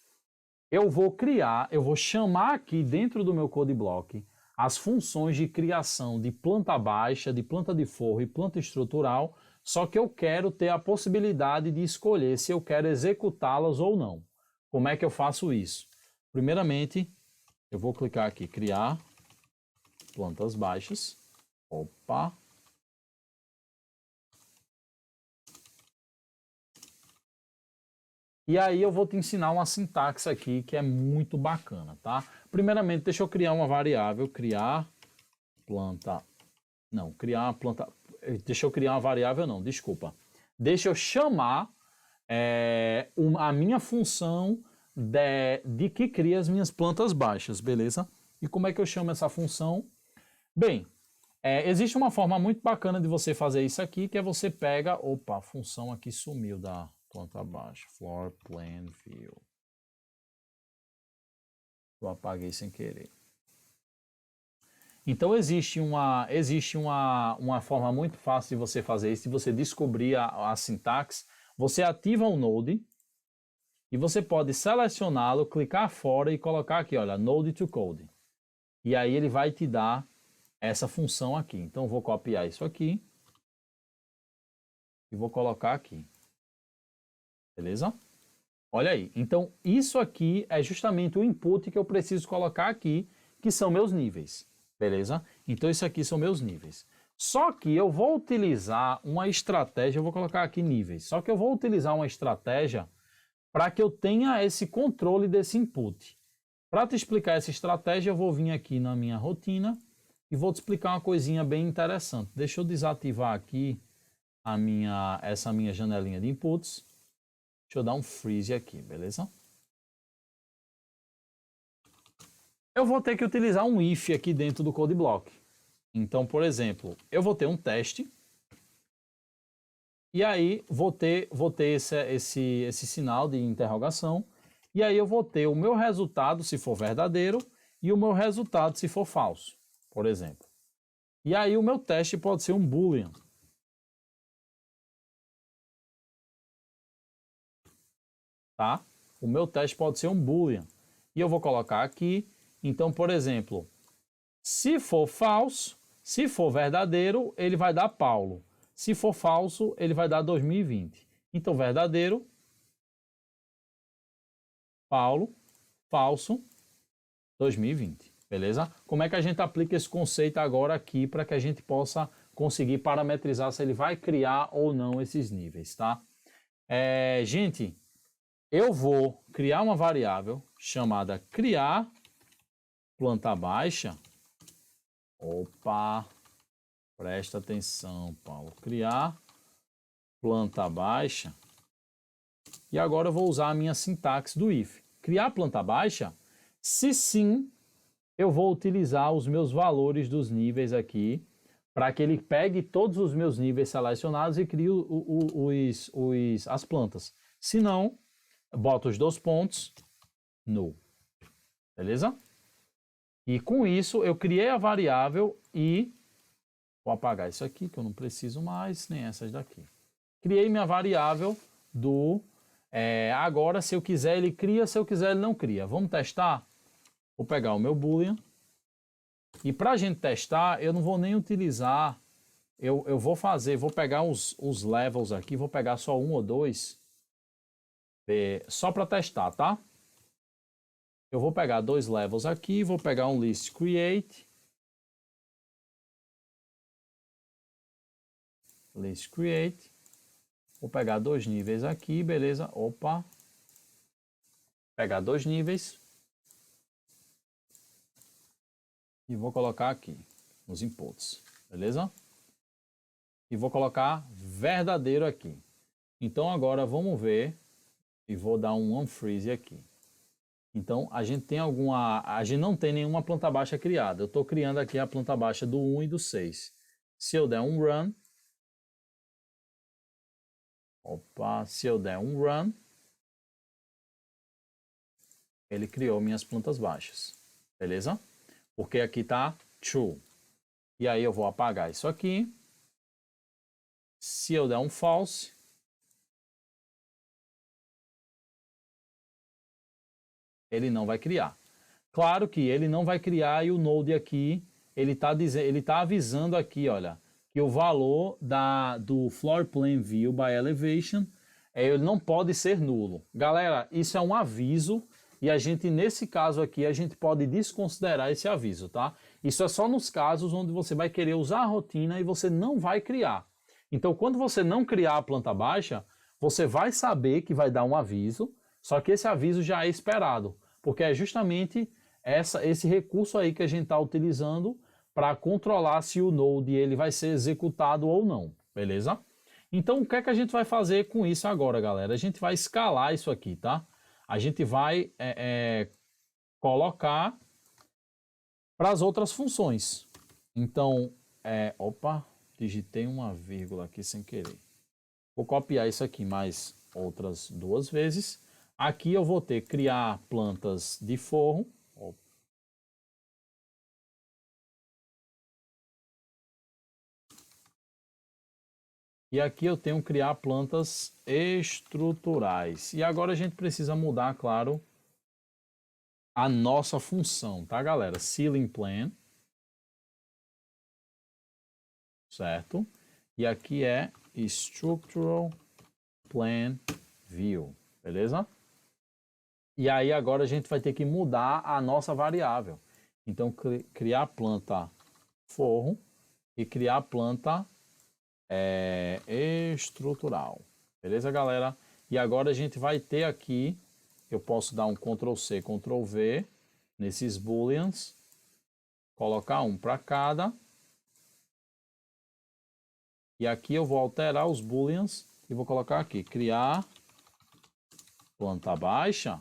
Eu vou chamar aqui dentro do meu code block as funções de criação de planta baixa, de planta de forro e planta estrutural, só que eu quero ter a possibilidade de escolher se eu quero executá-las ou não. Como é que eu faço isso? Primeiramente, eu vou clicar aqui, criar plantas baixas. Opa! E aí eu vou te ensinar uma sintaxe aqui que é muito bacana, tá? Primeiramente, deixa eu criar uma variável, criar planta... Não, criar uma planta... Deixa eu criar uma variável, não, desculpa. Deixa eu chamar a minha função de que cria as minhas plantas baixas, beleza? E como é que eu chamo essa função? Bem, existe uma forma muito bacana de você fazer isso aqui, que é você pega... Opa, a função aqui sumiu da planta baixa. Floor plan view. Eu apaguei sem querer. Então existe uma forma muito fácil de você fazer isso, de você descobrir a sintaxe. Você ativa um node e você pode selecioná-lo, clicar fora e colocar aqui, olha, node to code. E aí ele vai te dar essa função aqui. Então eu vou copiar isso aqui e vou colocar aqui. Beleza? Olha aí. Então isso aqui é justamente o input que eu preciso colocar aqui, que são meus níveis. Beleza? Então isso aqui são meus níveis. Só que eu vou utilizar uma estratégia, eu vou colocar aqui níveis. Só que eu vou utilizar uma estratégia para que eu tenha esse controle desse input. Para te explicar essa estratégia, eu vou vir aqui na minha rotina e vou te explicar uma coisinha bem interessante. Deixa eu desativar aqui essa minha janelinha de inputs. Deixa eu dar um freeze aqui, beleza? Eu vou ter que utilizar um if aqui dentro do code block. Então, por exemplo, eu vou ter um teste e aí vou ter esse sinal de interrogação e aí eu vou ter o meu resultado se for verdadeiro e o meu resultado se for falso, por exemplo. E aí o meu teste pode ser um boolean. Tá? O meu teste pode ser um boolean. E eu vou colocar aqui, então, por exemplo, se for falso, se for verdadeiro, ele vai dar Paulo. Se for falso, ele vai dar 2020. Então, verdadeiro, Paulo, falso, 2020. Beleza? Como é que a gente aplica esse conceito agora aqui para que a gente possa conseguir parametrizar se ele vai criar ou não esses níveis, tá? Gente, eu vou criar uma variável chamada criar planta baixa. Opa, presta atenção, Paulo. Criar planta baixa. E agora eu vou usar a minha sintaxe do if. Criar planta baixa, se sim, eu vou utilizar os meus valores dos níveis aqui, para que ele pegue todos os meus níveis selecionados e crie as plantas. Se não, boto os 2 pontos, null. Beleza? E com isso, eu criei a variável e... Vou apagar isso aqui, que eu não preciso mais, nem essas daqui. Criei minha variável do... agora, se eu quiser, ele cria, se eu quiser, ele não cria. Vamos testar? Vou pegar o meu boolean. E para a gente testar, eu não vou nem utilizar... Eu vou pegar os levels aqui, vou pegar só 1 ou 2, só para testar, tá? Eu vou pegar 2 levels aqui, vou pegar um list create. List create. Vou pegar 2 níveis aqui, beleza? Opa. Pegar 2 níveis. E vou colocar aqui nos inputs, beleza? E vou colocar verdadeiro aqui. Então agora vamos ver e vou dar um unfreeze aqui. Então a gente não tem nenhuma planta baixa criada. Eu estou criando aqui a planta baixa do 1 e do 6. Se eu der um run, se eu der um run, Ele criou minhas plantas baixas. Beleza? Porque aqui está true. E aí eu vou apagar isso aqui. Se eu der um false, ele não vai criar. Claro que ele não vai criar e o Node aqui, ele está avisando aqui, olha, que o valor do Floor Plan View by Elevation, ele não pode ser nulo. Galera, isso é um aviso e a gente, nesse caso aqui, a gente pode desconsiderar esse aviso, tá? Isso é só nos casos onde você vai querer usar a rotina e você não vai criar. Então, quando você não criar a planta baixa, você vai saber que vai dar um aviso, só que esse aviso já é esperado, porque é justamente esse recurso aí que a gente está utilizando para controlar se o Node ele vai ser executado ou não, beleza? Então, o que é que a gente vai fazer com isso agora, galera? A gente vai escalar isso aqui, tá? A gente vai colocar para as outras funções. Então, opa, digitei uma vírgula aqui sem querer. Vou copiar isso aqui mais outras 2 vezes. Aqui eu vou ter criar plantas de forro. E aqui eu tenho criar plantas estruturais. E agora a gente precisa mudar, claro, a nossa função, tá, galera? Ceiling Plan. Certo? E aqui é Structural Plan View. Beleza? E aí agora a gente vai ter que mudar a nossa variável. Então, criar planta forro e criar planta estrutural. Beleza, galera? E agora a gente vai ter aqui, eu posso dar um Ctrl+C, Ctrl+V nesses booleans, colocar um para cada. E aqui eu vou alterar os booleans e vou colocar aqui, criar planta baixa,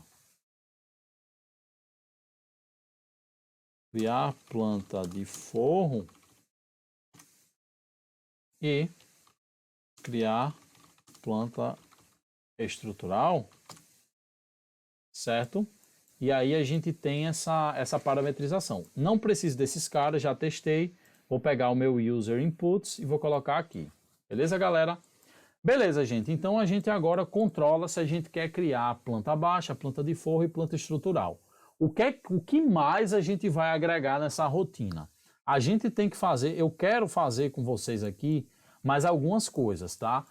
criar planta de forro e criar planta estrutural, certo? E aí a gente tem essa parametrização. Não preciso desses caras, já testei. Vou pegar o meu user inputs e vou colocar aqui. Beleza, galera? Beleza, gente. Então a gente agora controla se a gente quer criar planta baixa, planta de forro e planta estrutural. O que mais a gente vai agregar nessa rotina? A gente tem que fazer, eu quero fazer com vocês aqui mais algumas coisas, tá?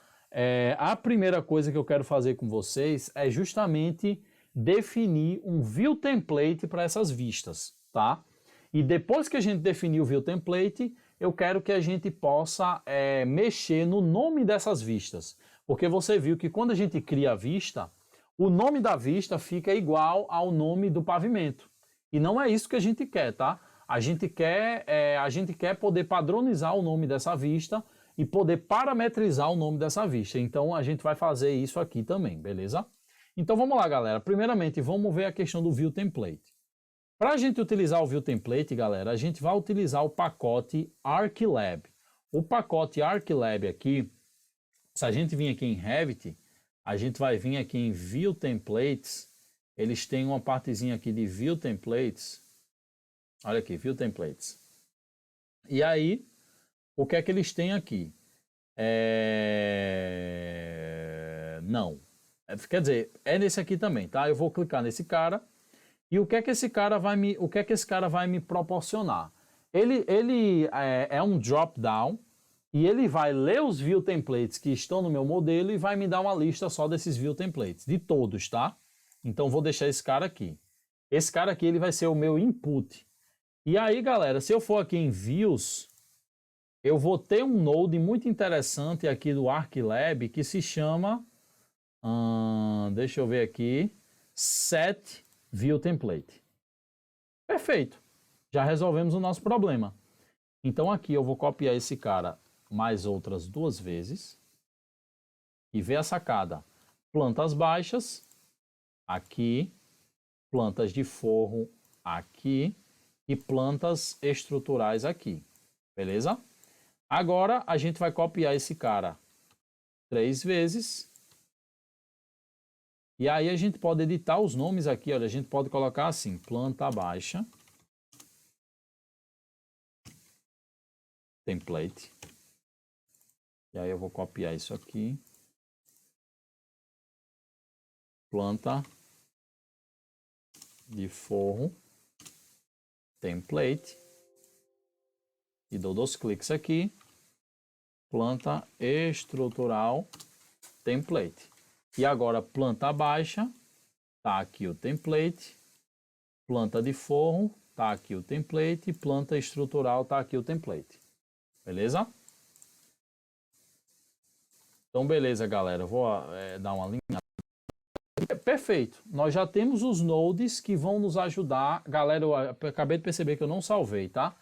A primeira coisa que eu quero fazer com vocês é justamente definir um view template para essas vistas, tá? E depois que a gente definir o view template, eu quero que a gente possa mexer no nome dessas vistas. Porque você viu que quando a gente cria a vista, o nome da vista fica igual ao nome do pavimento. E não é isso que a gente quer, tá? A gente quer poder padronizar o nome dessa vista e poder parametrizar o nome dessa vista. Então a gente vai fazer isso aqui também, beleza? Então vamos lá, galera. Primeiramente, vamos ver a questão do view template. Para a gente utilizar o view template, galera, a gente vai utilizar o pacote ArcLab. O pacote ArcLab aqui, se a gente vir aqui em Revit, a gente vai vir aqui em View Templates. Eles têm uma partezinha aqui de View Templates. Olha aqui, View Templates. E aí, o que é que eles têm aqui? Não. Quer dizer, é nesse aqui também, tá? Eu vou clicar nesse cara. E o que é que esse cara vai me proporcionar? Ele é um drop-down e ele vai ler os view templates que estão no meu modelo e vai me dar uma lista só desses view templates, de todos, tá? Então vou deixar esse cara aqui. Esse cara aqui ele vai ser o meu input. E aí, galera, se eu for aqui em views, eu vou ter um node muito interessante aqui do ArcLab que se chama, deixa eu ver aqui, Set View Template. Perfeito. Já resolvemos o nosso problema. Então aqui eu vou copiar esse cara mais outras 2 vezes. E ver a sacada. Plantas baixas, aqui. Plantas de forro, aqui. E plantas estruturais aqui. Beleza? Agora a gente vai copiar esse cara 3 vezes. E aí a gente pode editar os nomes aqui, olha, a gente pode colocar assim, planta baixa, template. E aí eu vou copiar isso aqui. Planta de forro, template. E dou 2 cliques aqui. Planta estrutural, template. E agora planta baixa, tá aqui o template. Planta de forro, tá aqui o template. Planta estrutural, tá aqui o template. Beleza? Então, beleza, galera. Eu vou dar uma linha. Perfeito. Nós já temos os nodes que vão nos ajudar. Galera, eu acabei de perceber que eu não salvei, tá?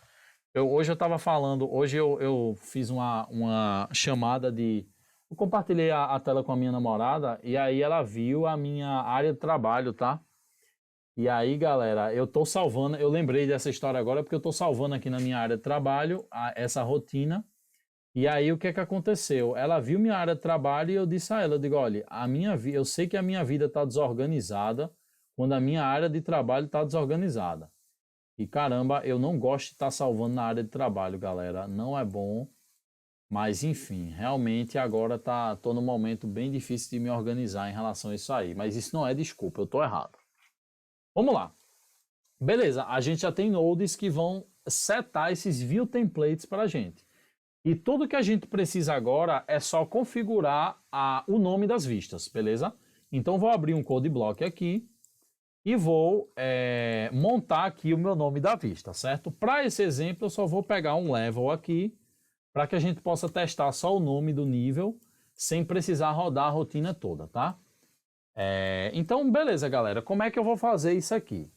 Hoje eu estava falando, hoje eu fiz uma chamada de... Eu compartilhei a tela com a minha namorada e aí ela viu a minha área de trabalho, tá? E aí, galera, eu tô salvando, eu lembrei dessa história agora porque eu tô salvando aqui na minha área de trabalho essa rotina. E aí, o que é que aconteceu? Ela viu minha área de trabalho e eu disse a ela, eu digo, olha, eu sei que a minha vida está desorganizada quando a minha área de trabalho está desorganizada. E caramba, eu não gosto de estar salvando na área de trabalho, galera. Não é bom. Mas enfim, realmente agora tô num momento bem difícil de me organizar em relação a isso aí. Mas isso não é desculpa, eu tô errado. Vamos lá. Beleza, a gente já tem nodes que vão setar esses view templates para a gente. E tudo que a gente precisa agora é só configurar o nome das vistas, beleza? Então vou abrir um code block aqui e vou montar aqui o meu nome da vista, certo? Para esse exemplo eu só vou pegar um level aqui para que a gente possa testar só o nome do nível sem precisar rodar a rotina toda, tá? Então beleza, galera, como é que eu vou fazer isso aqui?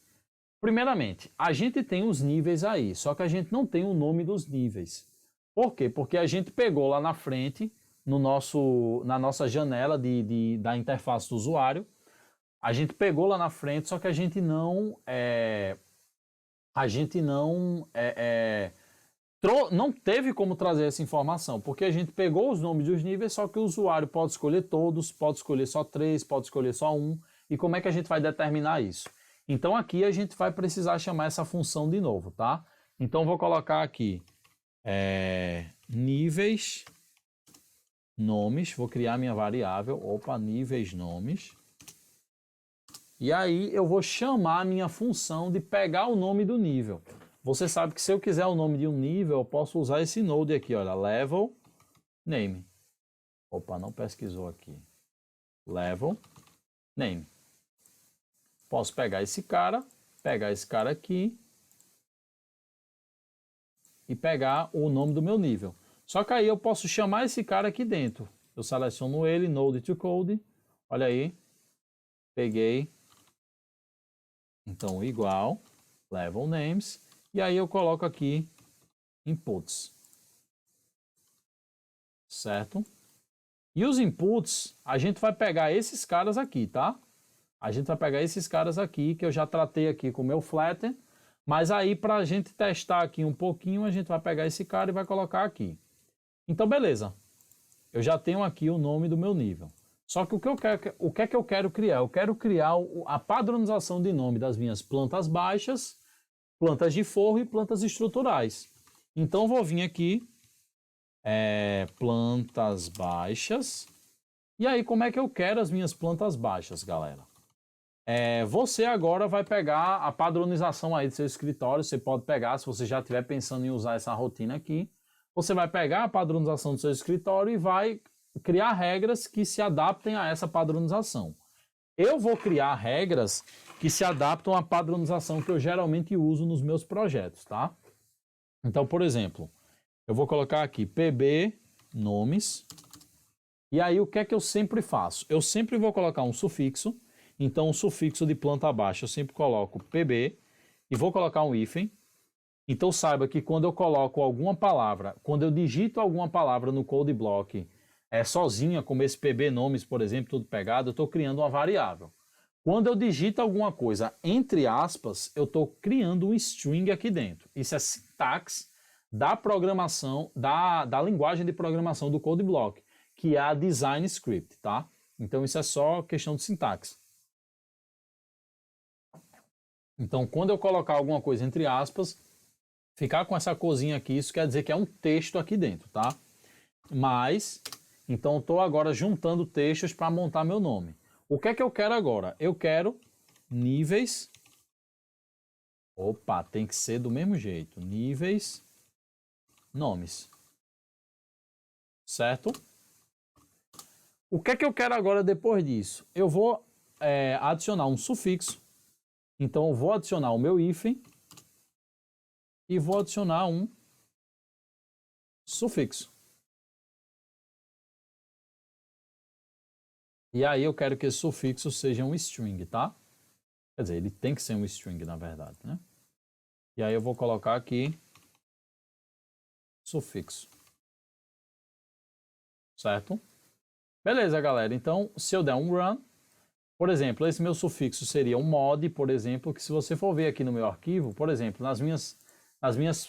Primeiramente, a gente tem os níveis aí, só que a gente não tem o nome dos níveis. Por quê? Porque a gente pegou lá na frente, na nossa janela da interface do usuário, a gente pegou lá na frente, só que a gente não teve como trazer essa informação, porque a gente pegou os nomes dos níveis, só que o usuário pode escolher todos, pode escolher só 3, pode escolher só 1, e como é que a gente vai determinar isso? Então aqui a gente vai precisar chamar essa função de novo, tá? Então vou colocar aqui níveis nomes, vou criar minha variável, níveis nomes, e aí eu vou chamar a minha função de pegar o nome do nível. Você sabe que se eu quiser o nome de um nível, eu posso usar esse node aqui, olha, level name. Não pesquisou aqui. Level name. Posso pegar esse cara aqui e pegar o nome do meu nível. Só que aí eu posso chamar esse cara aqui dentro. Eu seleciono ele, node to code. Olha aí. Peguei. Então, igual, level names. E aí eu coloco aqui inputs. Certo? E os inputs, a gente vai pegar esses caras aqui, tá? A gente vai pegar esses caras aqui, que eu já tratei aqui com o meu Flutter. Mas aí, para a gente testar aqui um pouquinho, a gente vai pegar esse cara e vai colocar aqui. Então, beleza. Eu já tenho aqui o nome do meu nível. Só que o que é que eu quero criar? Eu quero criar a padronização de nome das minhas plantas baixas, plantas de forro e plantas estruturais. Então, vou vir aqui, plantas baixas. E aí, como é que eu quero as minhas plantas baixas, galera? Você agora vai pegar a padronização aí do seu escritório, você pode pegar, se você já estiver pensando em usar essa rotina aqui, você vai pegar a padronização do seu escritório e vai criar regras que se adaptem a essa padronização. Eu vou criar regras que se adaptam à padronização que eu geralmente uso nos meus projetos, tá? Então, por exemplo, eu vou colocar aqui pb nomes, e aí o que é que eu sempre faço? Eu sempre vou colocar um sufixo. Então, o sufixo de planta baixa eu sempre coloco pb e vou colocar um hífen. Então, saiba que quando eu coloco alguma palavra, quando eu digito alguma palavra no code block sozinha, como esse pb nomes, por exemplo, tudo pegado, eu estou criando uma variável. Quando eu digito alguma coisa entre aspas, eu estou criando um string aqui dentro. Isso é sintaxe da programação, da linguagem de programação do code block, que é a design script, tá? Então, isso é só questão de sintaxe. Então, quando eu colocar alguma coisa entre aspas, ficar com essa corzinha aqui, isso quer dizer que é um texto aqui dentro, tá? Mas, então eu estou agora juntando textos para montar meu nome. O que é que eu quero agora? Eu quero níveis. Opa, tem que ser do mesmo jeito. Níveis, nomes. Certo? O que é que eu quero agora depois disso? Eu vou adicionar um sufixo. Então eu vou adicionar o meu hífen e vou adicionar um sufixo. E aí eu quero que esse sufixo seja um string, tá? Quer dizer, ele tem que ser um string, na verdade, né? E aí eu vou colocar aqui sufixo. Certo? Beleza, galera. Então, se eu der um run, por exemplo, esse meu sufixo seria um mod, por exemplo, que se você for ver aqui no meu arquivo, por exemplo, nas minhas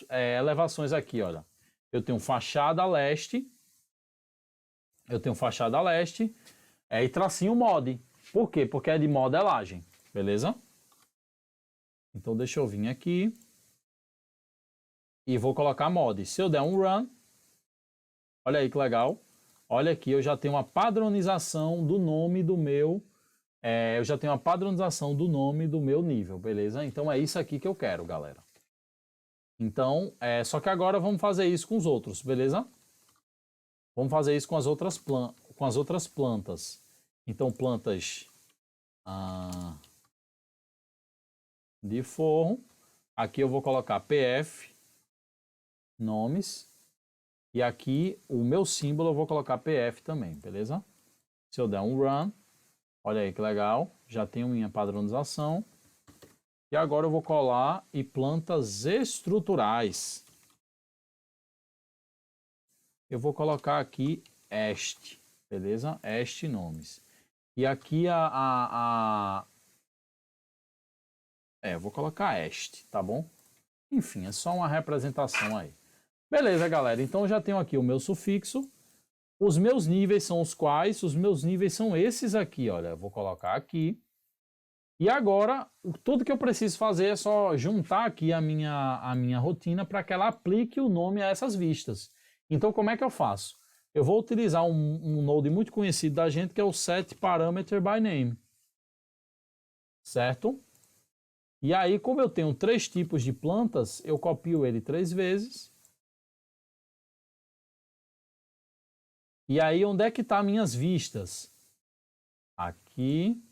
elevações aqui, olha, eu tenho fachada leste, e tracinho mod. Por quê? Porque é de modelagem, beleza? Então deixa eu vir aqui e vou colocar mod. Se eu der um run, olha aí que legal. Olha aqui, eu já tenho uma padronização do nome do meu, eu já tenho uma padronização do nome do meu nível, beleza? Então é isso aqui que eu quero, galera. Então, só que agora vamos fazer isso com os outros, beleza? Vamos fazer isso com as outras plantas. Então, plantas de forro. Aqui eu vou colocar PF, nomes. E aqui o meu símbolo eu vou colocar PF também, beleza? Se eu der um run, olha aí que legal, já tenho minha padronização. E agora eu vou colar e plantas estruturais. Eu vou colocar aqui este, beleza? Este nomes. E aqui eu vou colocar este, tá bom? Enfim, é só uma representação aí. Beleza, galera. Então eu já tenho aqui o meu sufixo. Os meus níveis são os quais? Os meus níveis são esses aqui, olha. Eu vou colocar aqui. E agora, tudo que eu preciso fazer é só juntar aqui a minha rotina para que ela aplique o nome a essas vistas. Então, como é que eu faço? Eu vou utilizar um node muito conhecido da gente, que é o setParameterByName. Certo? E aí, como eu tenho 3 tipos de plantas, eu copio ele 3 vezes. E aí, onde é que estão minhas vistas? Aqui,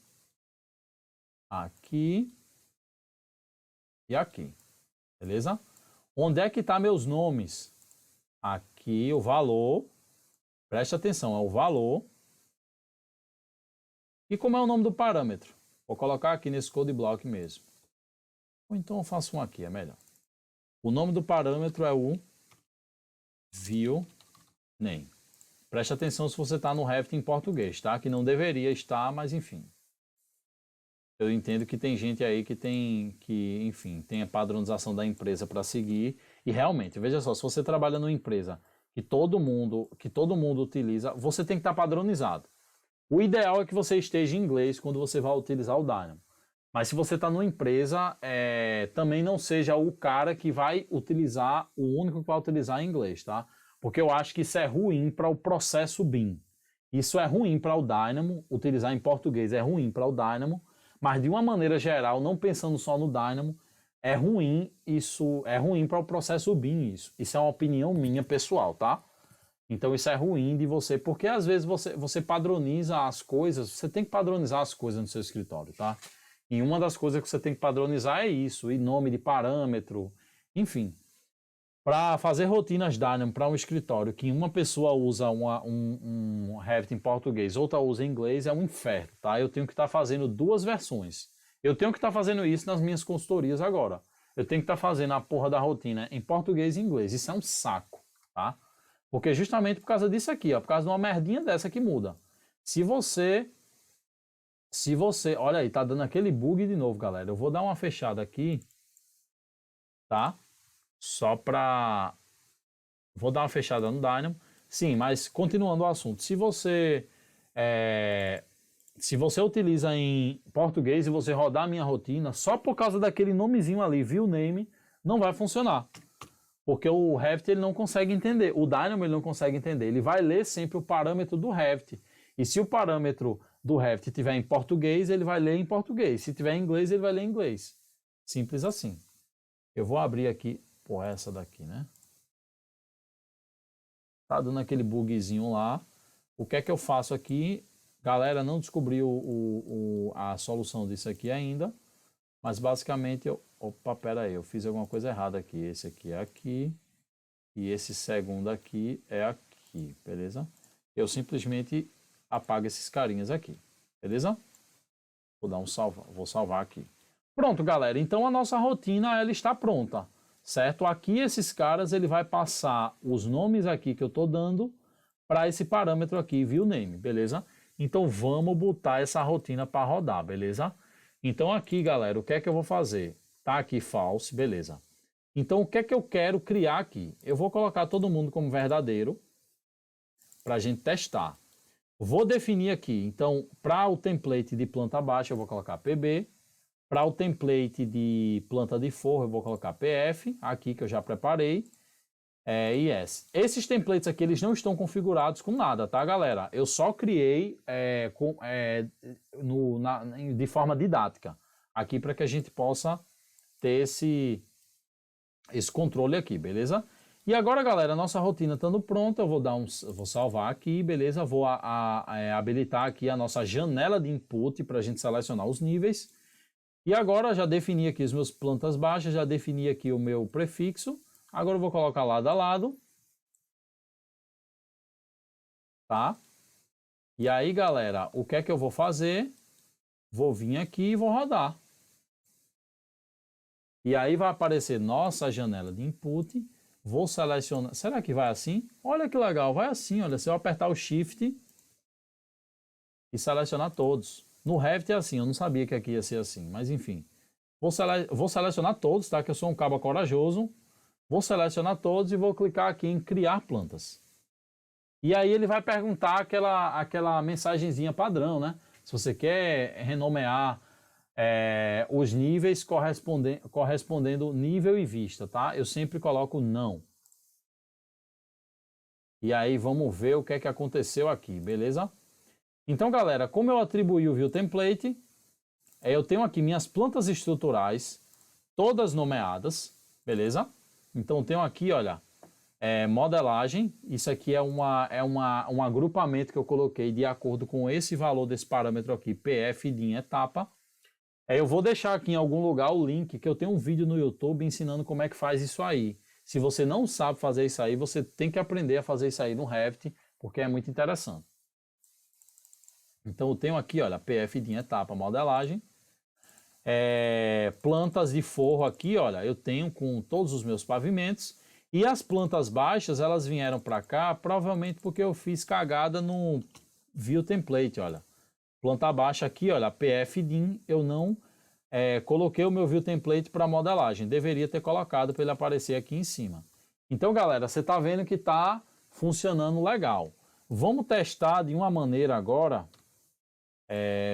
aqui e aqui. Beleza? Onde é que estão meus nomes? Aqui, o valor. Preste atenção, é o valor. E como é o nome do parâmetro? Vou colocar aqui nesse code block mesmo. Ou então eu faço um aqui, é melhor. O nome do parâmetro é o viewName. Preste atenção se você está no Revit em português, tá? Que não deveria estar, mas enfim. Eu entendo que tem gente aí enfim, tem a padronização da empresa para seguir. E realmente, veja só, se você trabalha numa empresa que todo mundo utiliza, você tem que estar padronizado. O ideal é que você esteja em inglês quando você vai utilizar o Dynamo. Mas se você está numa empresa, também não seja o cara que vai utilizar, o único que vai utilizar em inglês, tá? Porque eu acho que isso é ruim para o processo BIM. Isso é ruim para o Dynamo, utilizar em português é ruim para o Dynamo, mas de uma maneira geral, não pensando só no Dynamo, é ruim para o processo BIM isso. Isso é uma opinião minha pessoal, tá? Então isso é ruim de você, porque às vezes você padroniza as coisas, você tem que padronizar as coisas no seu escritório, tá? E uma das coisas que você tem que padronizar é isso, e nome de parâmetro, enfim. Para fazer rotinas Dynamo para um escritório que uma pessoa usa um Revit em português, outra usa em inglês, é um inferno, tá? Eu tenho que estar fazendo 2 versões. Eu tenho que estar fazendo isso nas minhas consultorias agora. Eu tenho que estar fazendo a porra da rotina em português e inglês. Isso é um saco, tá? Porque justamente por causa disso aqui, ó, por causa de uma merdinha dessa que muda. Se você, olha aí, tá dando aquele bug de novo, galera. Eu vou dar uma fechada aqui, tá? Só para... Vou dar uma fechada no Dynamo. Sim, mas continuando o assunto. Se você se você utiliza em português e você rodar a minha rotina, só por causa daquele nomezinho ali, view name, não vai funcionar. Porque o Revit ele não consegue entender, o Dynamo ele não consegue entender. Ele vai ler sempre o parâmetro do Revit. E se o parâmetro do Revit estiver em português, ele vai ler em português. Se tiver em inglês, ele vai ler em inglês. Simples assim. Eu vou abrir aqui, pô, essa daqui, né? Tá dando aquele bugzinho lá. O que é que eu faço aqui? Galera, não descobri a solução disso aqui ainda. Mas basicamente, opa, pera aí, eu fiz alguma coisa errada aqui. Esse aqui é aqui. E esse segundo aqui é aqui, beleza? Eu simplesmente apago esses carinhas aqui, beleza? Vou dar um salva, vou salvar aqui. Pronto, galera. Então a nossa rotina ela está pronta, certo? Aqui esses caras ele vai passar os nomes aqui que eu estou dando para esse parâmetro aqui, view name, beleza? Então vamos botar essa rotina para rodar, beleza? Então aqui, galera, o que é que eu vou fazer? Tá aqui false, beleza. Então o que é que eu quero criar aqui? Eu vou colocar todo mundo como verdadeiro para a gente testar. Vou definir aqui, então, para o template de planta baixa eu vou colocar PB. Para o template de planta de forro eu vou colocar PF, aqui que eu já preparei. E yes. Esses templates aqui eles não estão configurados com nada, tá, galera? Eu só criei de forma didática, aqui para que a gente possa ter esse controle aqui, beleza? E agora, galera, nossa rotina estando pronta, eu vou salvar aqui, beleza? Vou habilitar aqui a nossa janela de input para a gente selecionar os níveis. E agora já defini aqui os meus plantas baixas, já defini aqui o meu prefixo. Agora eu vou colocar lado a lado. Tá? E aí, galera, o que é que eu vou fazer? Vou vir aqui e vou rodar. E aí vai aparecer nossa janela de input. Vou selecionar. Será que vai assim? Olha que legal, vai assim, olha. Se eu apertar o Shift e selecionar todos. No Revit é assim, eu não sabia que aqui ia ser assim, mas enfim. Vou selecionar todos, tá? Que eu sou um cabo corajoso. Vou selecionar todos e vou clicar aqui em criar plantas. E aí ele vai perguntar aquela mensagenzinha padrão, né? Se você quer renomear os níveis correspondendo nível e vista, tá? Eu sempre coloco não. E aí vamos ver o que é que aconteceu aqui, beleza? Então, galera, como eu atribuí o View Template, eu tenho aqui minhas plantas estruturais, todas nomeadas, beleza? Então, eu tenho aqui, olha, modelagem, isso aqui é um agrupamento que eu coloquei de acordo com esse valor desse parâmetro aqui, PF de etapa. Eu vou deixar aqui em algum lugar o link, que eu tenho um vídeo no YouTube ensinando como é que faz isso aí. Se você não sabe fazer isso aí, você tem que aprender a fazer isso aí no Revit, porque é muito interessante. Então eu tenho aqui, olha, PF de etapa, modelagem. Plantas de forro aqui, olha, eu tenho com todos os meus pavimentos. E as plantas baixas, elas vieram para cá, provavelmente porque eu fiz cagada no View Template, olha. Planta baixa aqui, olha, PF DIN, eu não coloquei o meu View Template para modelagem. Deveria ter colocado para ele aparecer aqui em cima. Então, galera, você está vendo que está funcionando legal. Vamos testar de uma maneira agora.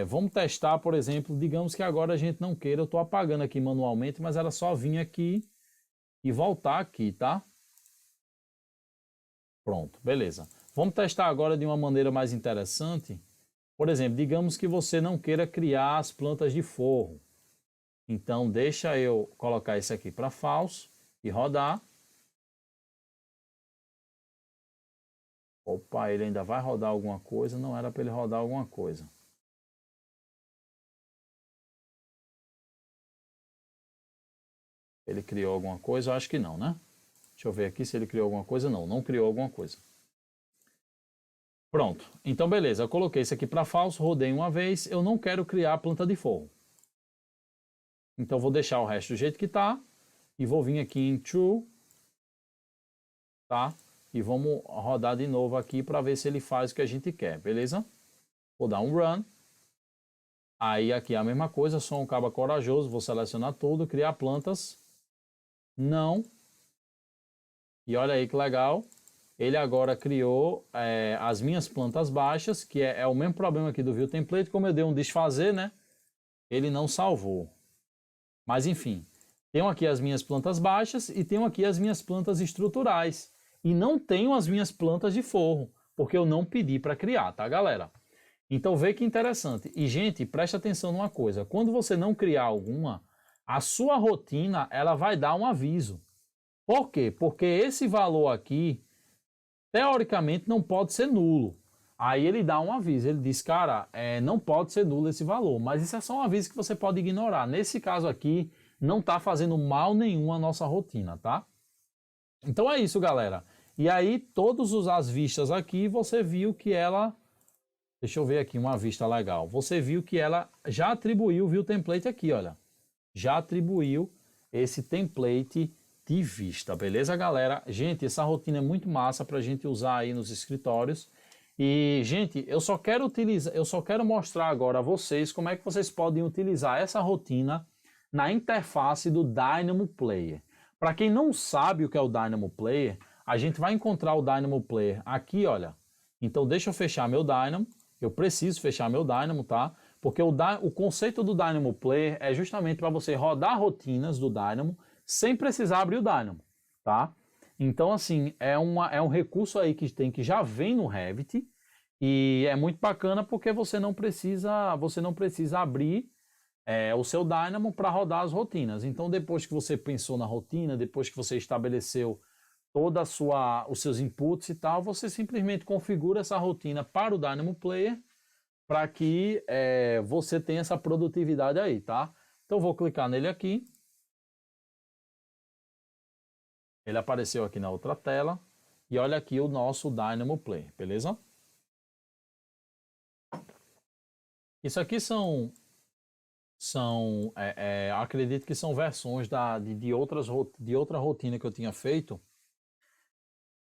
Vamos testar, por exemplo, digamos que agora a gente não queira, eu estou apagando aqui manualmente, mas ela só vir aqui e voltar aqui, tá? Pronto, beleza. Vamos testar agora de uma maneira mais interessante. Por exemplo, digamos que você não queira criar as plantas de forro. Então, deixa eu colocar isso aqui para falso e rodar. Opa, ele ainda vai rodar alguma coisa, não era para ele rodar alguma coisa. Ele criou alguma coisa? Eu acho que não, né? Deixa eu ver aqui se ele criou alguma coisa. Não, não criou alguma coisa. Pronto. Então, beleza. Eu coloquei isso aqui para falso, rodei uma vez. Eu não quero criar a planta de forro. Então, vou deixar o resto do jeito que está. E vou vir aqui em True. Tá? E vamos rodar de novo aqui para ver se ele faz o que a gente quer. Beleza? Vou dar um Run. Aí, aqui é a mesma coisa. Sou um cabo corajoso. Vou selecionar tudo. Criar plantas. Não. E olha aí que legal. ele agora criou as minhas plantas baixas, que é o mesmo problema aqui do View Template, como eu dei um desfazer, né? Ele não salvou. Mas enfim, tenho aqui as minhas plantas baixas e tenho aqui as minhas plantas estruturais. E não tenho as minhas plantas de forro, porque eu não pedi para criar, tá, galera? Então vê que interessante. E, gente, preste atenção numa coisa. Quando você não criar alguma, a sua rotina ela vai dar um aviso. Por quê? Porque esse valor aqui, teoricamente, não pode ser nulo. Aí ele dá um aviso. Ele diz, cara, não pode ser nulo esse valor. Mas isso é só um aviso que você pode ignorar. Nesse caso aqui, não está fazendo mal nenhum à nossa rotina, tá? Então é isso, galera. E aí, todas as vistas aqui, você viu que ela... Deixa eu ver aqui uma vista legal. Você viu que ela já atribuiu o View Template aqui, olha. Já atribuiu esse template de vista, beleza, galera? Gente, essa rotina é muito massa para a gente usar aí nos escritórios. E, gente, eu só quero mostrar agora a vocês como é que vocês podem utilizar essa rotina na interface do Dynamo Player. Para quem não sabe o que é o Dynamo Player, a gente vai encontrar o Dynamo Player aqui, olha. Então, deixa eu fechar meu Dynamo. Eu preciso fechar meu Dynamo, tá? Porque o conceito do Dynamo Player é justamente para você rodar rotinas do Dynamo sem precisar abrir o Dynamo, tá? Então, assim, é um recurso aí que já vem no Revit e é muito bacana porque você não precisa abrir o seu Dynamo para rodar as rotinas. Então, depois que você pensou na rotina, depois que você estabeleceu os seus inputs e tal, você simplesmente configura essa rotina para o Dynamo Player para que você tenha essa produtividade aí, tá? Então vou clicar nele aqui. Ele apareceu aqui na outra tela. E olha aqui o nosso Dynamo Player, beleza? Isso aqui acredito que são versões de outra rotina que eu tinha feito.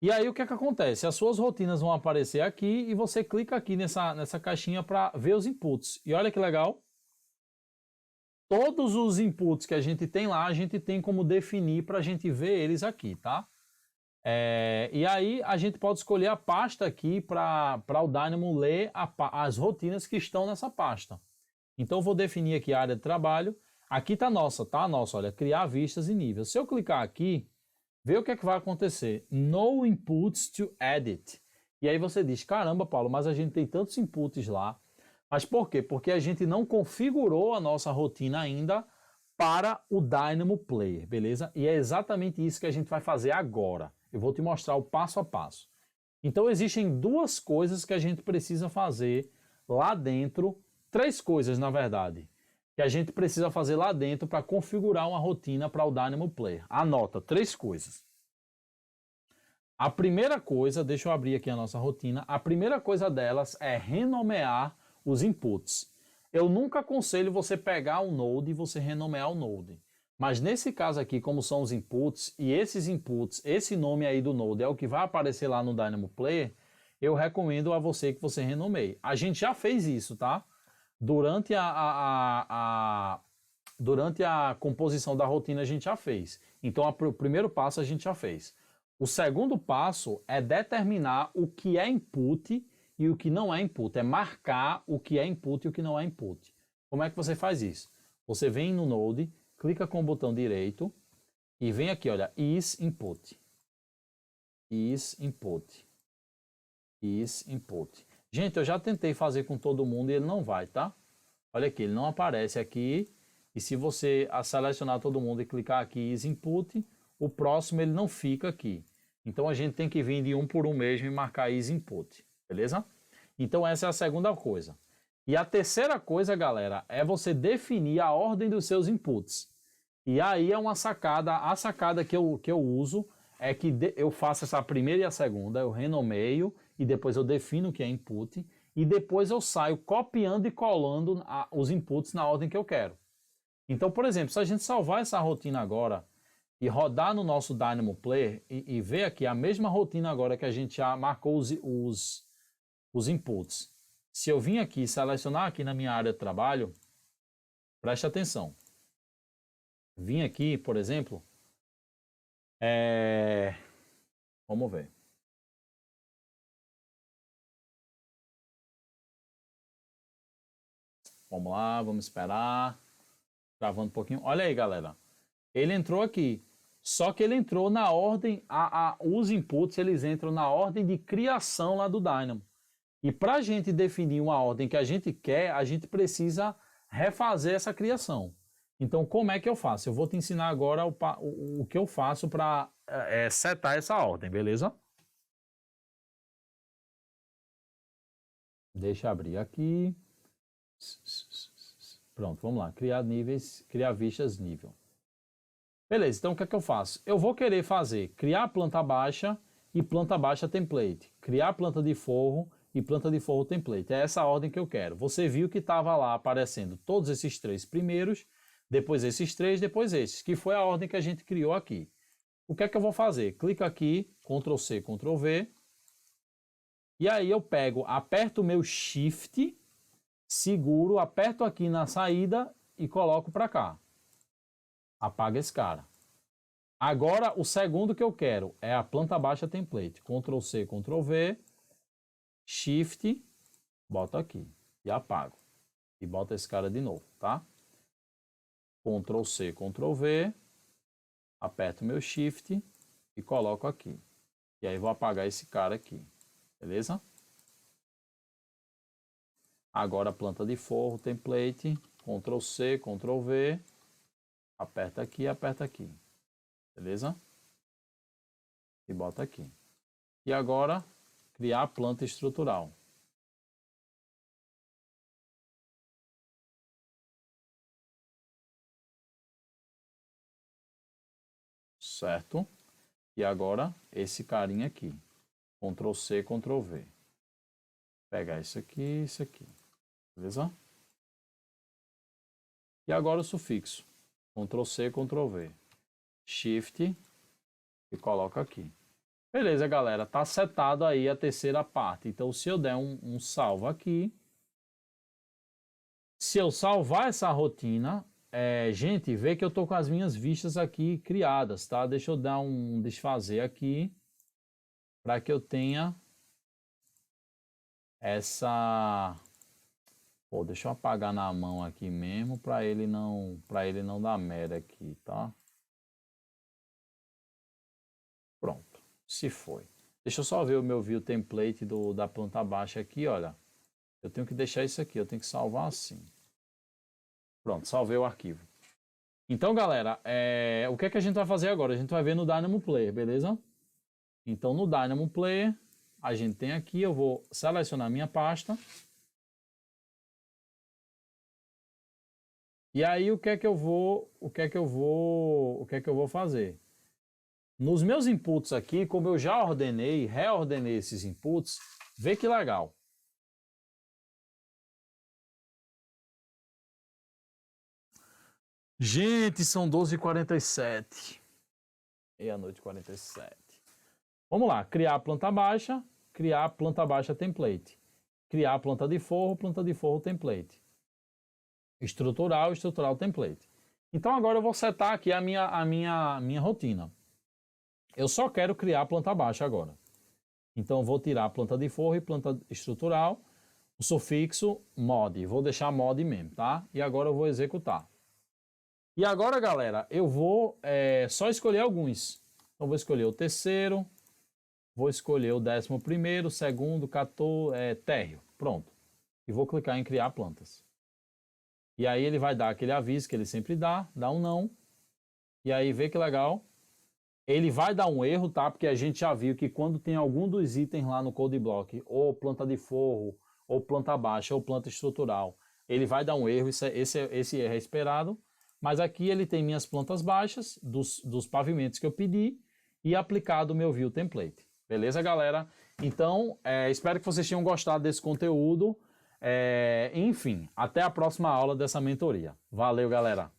E aí o que é que acontece? As suas rotinas vão aparecer aqui e você clica aqui nessa caixinha para ver os inputs. E olha que legal. Todos os inputs que a gente tem lá, a gente tem como definir para a gente ver eles aqui, tá? E aí a gente pode escolher a pasta aqui para o Dynamo ler as rotinas que estão nessa pasta. Então eu vou definir aqui a área de trabalho. Aqui está a nossa, tá? Olha, criar vistas e níveis. Se eu clicar aqui, vê o que é que vai acontecer. No inputs to edit. E aí você diz, caramba, Paulo, mas a gente tem tantos inputs lá. Mas por quê? Porque a gente não configurou a nossa rotina ainda para o Dynamo Player, beleza? E é exatamente isso que a gente vai fazer agora. Eu vou te mostrar o passo a passo. Então existem duas coisas que a gente precisa fazer lá dentro, três coisas na verdade, que a gente precisa fazer lá dentro para configurar uma rotina para o Dynamo Player. Anota, três coisas. A primeira coisa, deixa eu abrir aqui a nossa rotina, a primeira coisa delas é renomear os inputs. Eu nunca aconselho você pegar um node e você renomear o node. Mas nesse caso aqui, como são os inputs, e esses inputs, esse nome aí do node é o que vai aparecer lá no Dynamo Player, eu recomendo a você que você renomeie. A gente já fez isso, tá? Durante a composição da rotina a gente já fez. Então o primeiro passo a gente já fez. O segundo passo é determinar o que é input e o que não é input. É marcar o que é input e o que não é input. Como é que você faz isso? Você vem no Node, clica com o botão direito e vem aqui, olha, is input. Is input. Is input. Gente, eu já tentei fazer com todo mundo e ele não vai, tá? Olha aqui, ele não aparece aqui. E se você selecionar todo mundo e clicar aqui is input, o próximo ele não fica aqui. Então a gente tem que vir de um por um mesmo e marcar is input, beleza? Então essa é a segunda coisa. E a terceira coisa, galera, é você definir a ordem dos seus inputs. E aí é uma sacada, a sacada que eu uso é que eu faço essa primeira e a segunda, eu renomeio e depois eu defino o que é input e depois eu saio copiando e colando os inputs na ordem que eu quero. Então, por exemplo, se a gente salvar essa rotina agora e rodar no nosso Dynamo Player e ver aqui a mesma rotina agora que a gente já marcou os inputs. Se eu vim aqui selecionar aqui na minha área de trabalho, preste atenção. Vim aqui, por exemplo, vamos ver. Vamos lá, vamos esperar. Travando um pouquinho. Olha aí, galera. Ele entrou aqui. Só que ele entrou na ordem, os inputs eles entram na ordem de criação lá do Dynamo. E para a gente definir uma ordem que a gente quer, a gente precisa refazer essa criação. Então, como é que eu faço? Eu vou te ensinar agora o que eu faço para setar essa ordem, beleza? Deixa eu abrir aqui. Pronto, vamos lá. Criar níveis, criar vistas nível. Beleza, então o que é que eu faço? Eu vou querer fazer criar planta baixa e planta baixa template. Criar planta de forro e planta de forro template. É essa a ordem que eu quero. Você viu que estava lá aparecendo todos esses três primeiros, depois esses três, depois esses, que foi a ordem que a gente criou aqui. O que é que eu vou fazer? Clica aqui, Ctrl C, Ctrl V. E aí eu pego, aperto o meu Shift, seguro, aperto aqui na saída e coloco para cá. Apaga esse cara. Agora, o segundo que eu quero é a planta baixa template. Ctrl C, Ctrl V, Shift, boto aqui e apago. E boto esse cara de novo, tá? Ctrl C, Ctrl V, aperto meu Shift e coloco aqui. E aí vou apagar esse cara aqui, beleza? Agora a planta de forro, template, Ctrl C, Ctrl V, aperta aqui, beleza? E bota aqui. E agora, criar a planta estrutural. Certo? E agora, esse carinha aqui. Ctrl C, Ctrl V. Pegar isso aqui, beleza? E agora o sufixo. Ctrl C, Ctrl V. Shift e coloco aqui. Beleza, galera. Tá setado aí a terceira parte. Então, se eu der um salvo aqui, se eu salvar essa rotina, gente, vê que eu tô com as minhas vistas aqui criadas, tá? Deixa eu dar um desfazer aqui para que eu tenha essa... Pô, deixa eu apagar na mão aqui mesmo para ele não dar merda aqui, tá? Pronto, se foi. Deixa eu só ver o meu view template da planta baixa aqui, olha. Eu tenho que deixar isso aqui, eu tenho que salvar assim. Pronto, salvei o arquivo. Então, galera, o que é que a gente vai fazer agora? A gente vai ver no Dynamo Player, beleza? Então, no Dynamo Player, a gente tem aqui, eu vou selecionar minha pasta. E aí, o que é que eu vou fazer? Nos meus inputs aqui, como eu já reordenei esses inputs, vê que legal. Gente, são 12h47. Meia-noite 47. Vamos lá, criar a planta baixa template. Criar a planta de forro template. Estrutural template. Então agora eu vou setar aqui a minha rotina. Eu só quero criar a planta baixa agora. Então eu vou tirar a planta de forro e planta estrutural, o sufixo mod, vou deixar mod mesmo, tá? E agora eu vou executar. E agora, galera, eu vou só escolher alguns. Então vou escolher o terceiro, vou escolher o 11º, segundo, 14, térreo, pronto. E vou clicar em criar plantas. E aí ele vai dar aquele aviso que ele sempre dá um não. E aí vê que legal. Ele vai dar um erro, tá? Porque a gente já viu que quando tem algum dos itens lá no code block, ou planta de forro, ou planta baixa, ou planta estrutural, ele vai dar um erro, esse erro é esperado. Mas aqui ele tem minhas plantas baixas, dos pavimentos que eu pedi, e aplicado o meu view template. Beleza, galera? Então, espero que vocês tenham gostado desse conteúdo. Enfim, até a próxima aula dessa mentoria. Valeu, galera!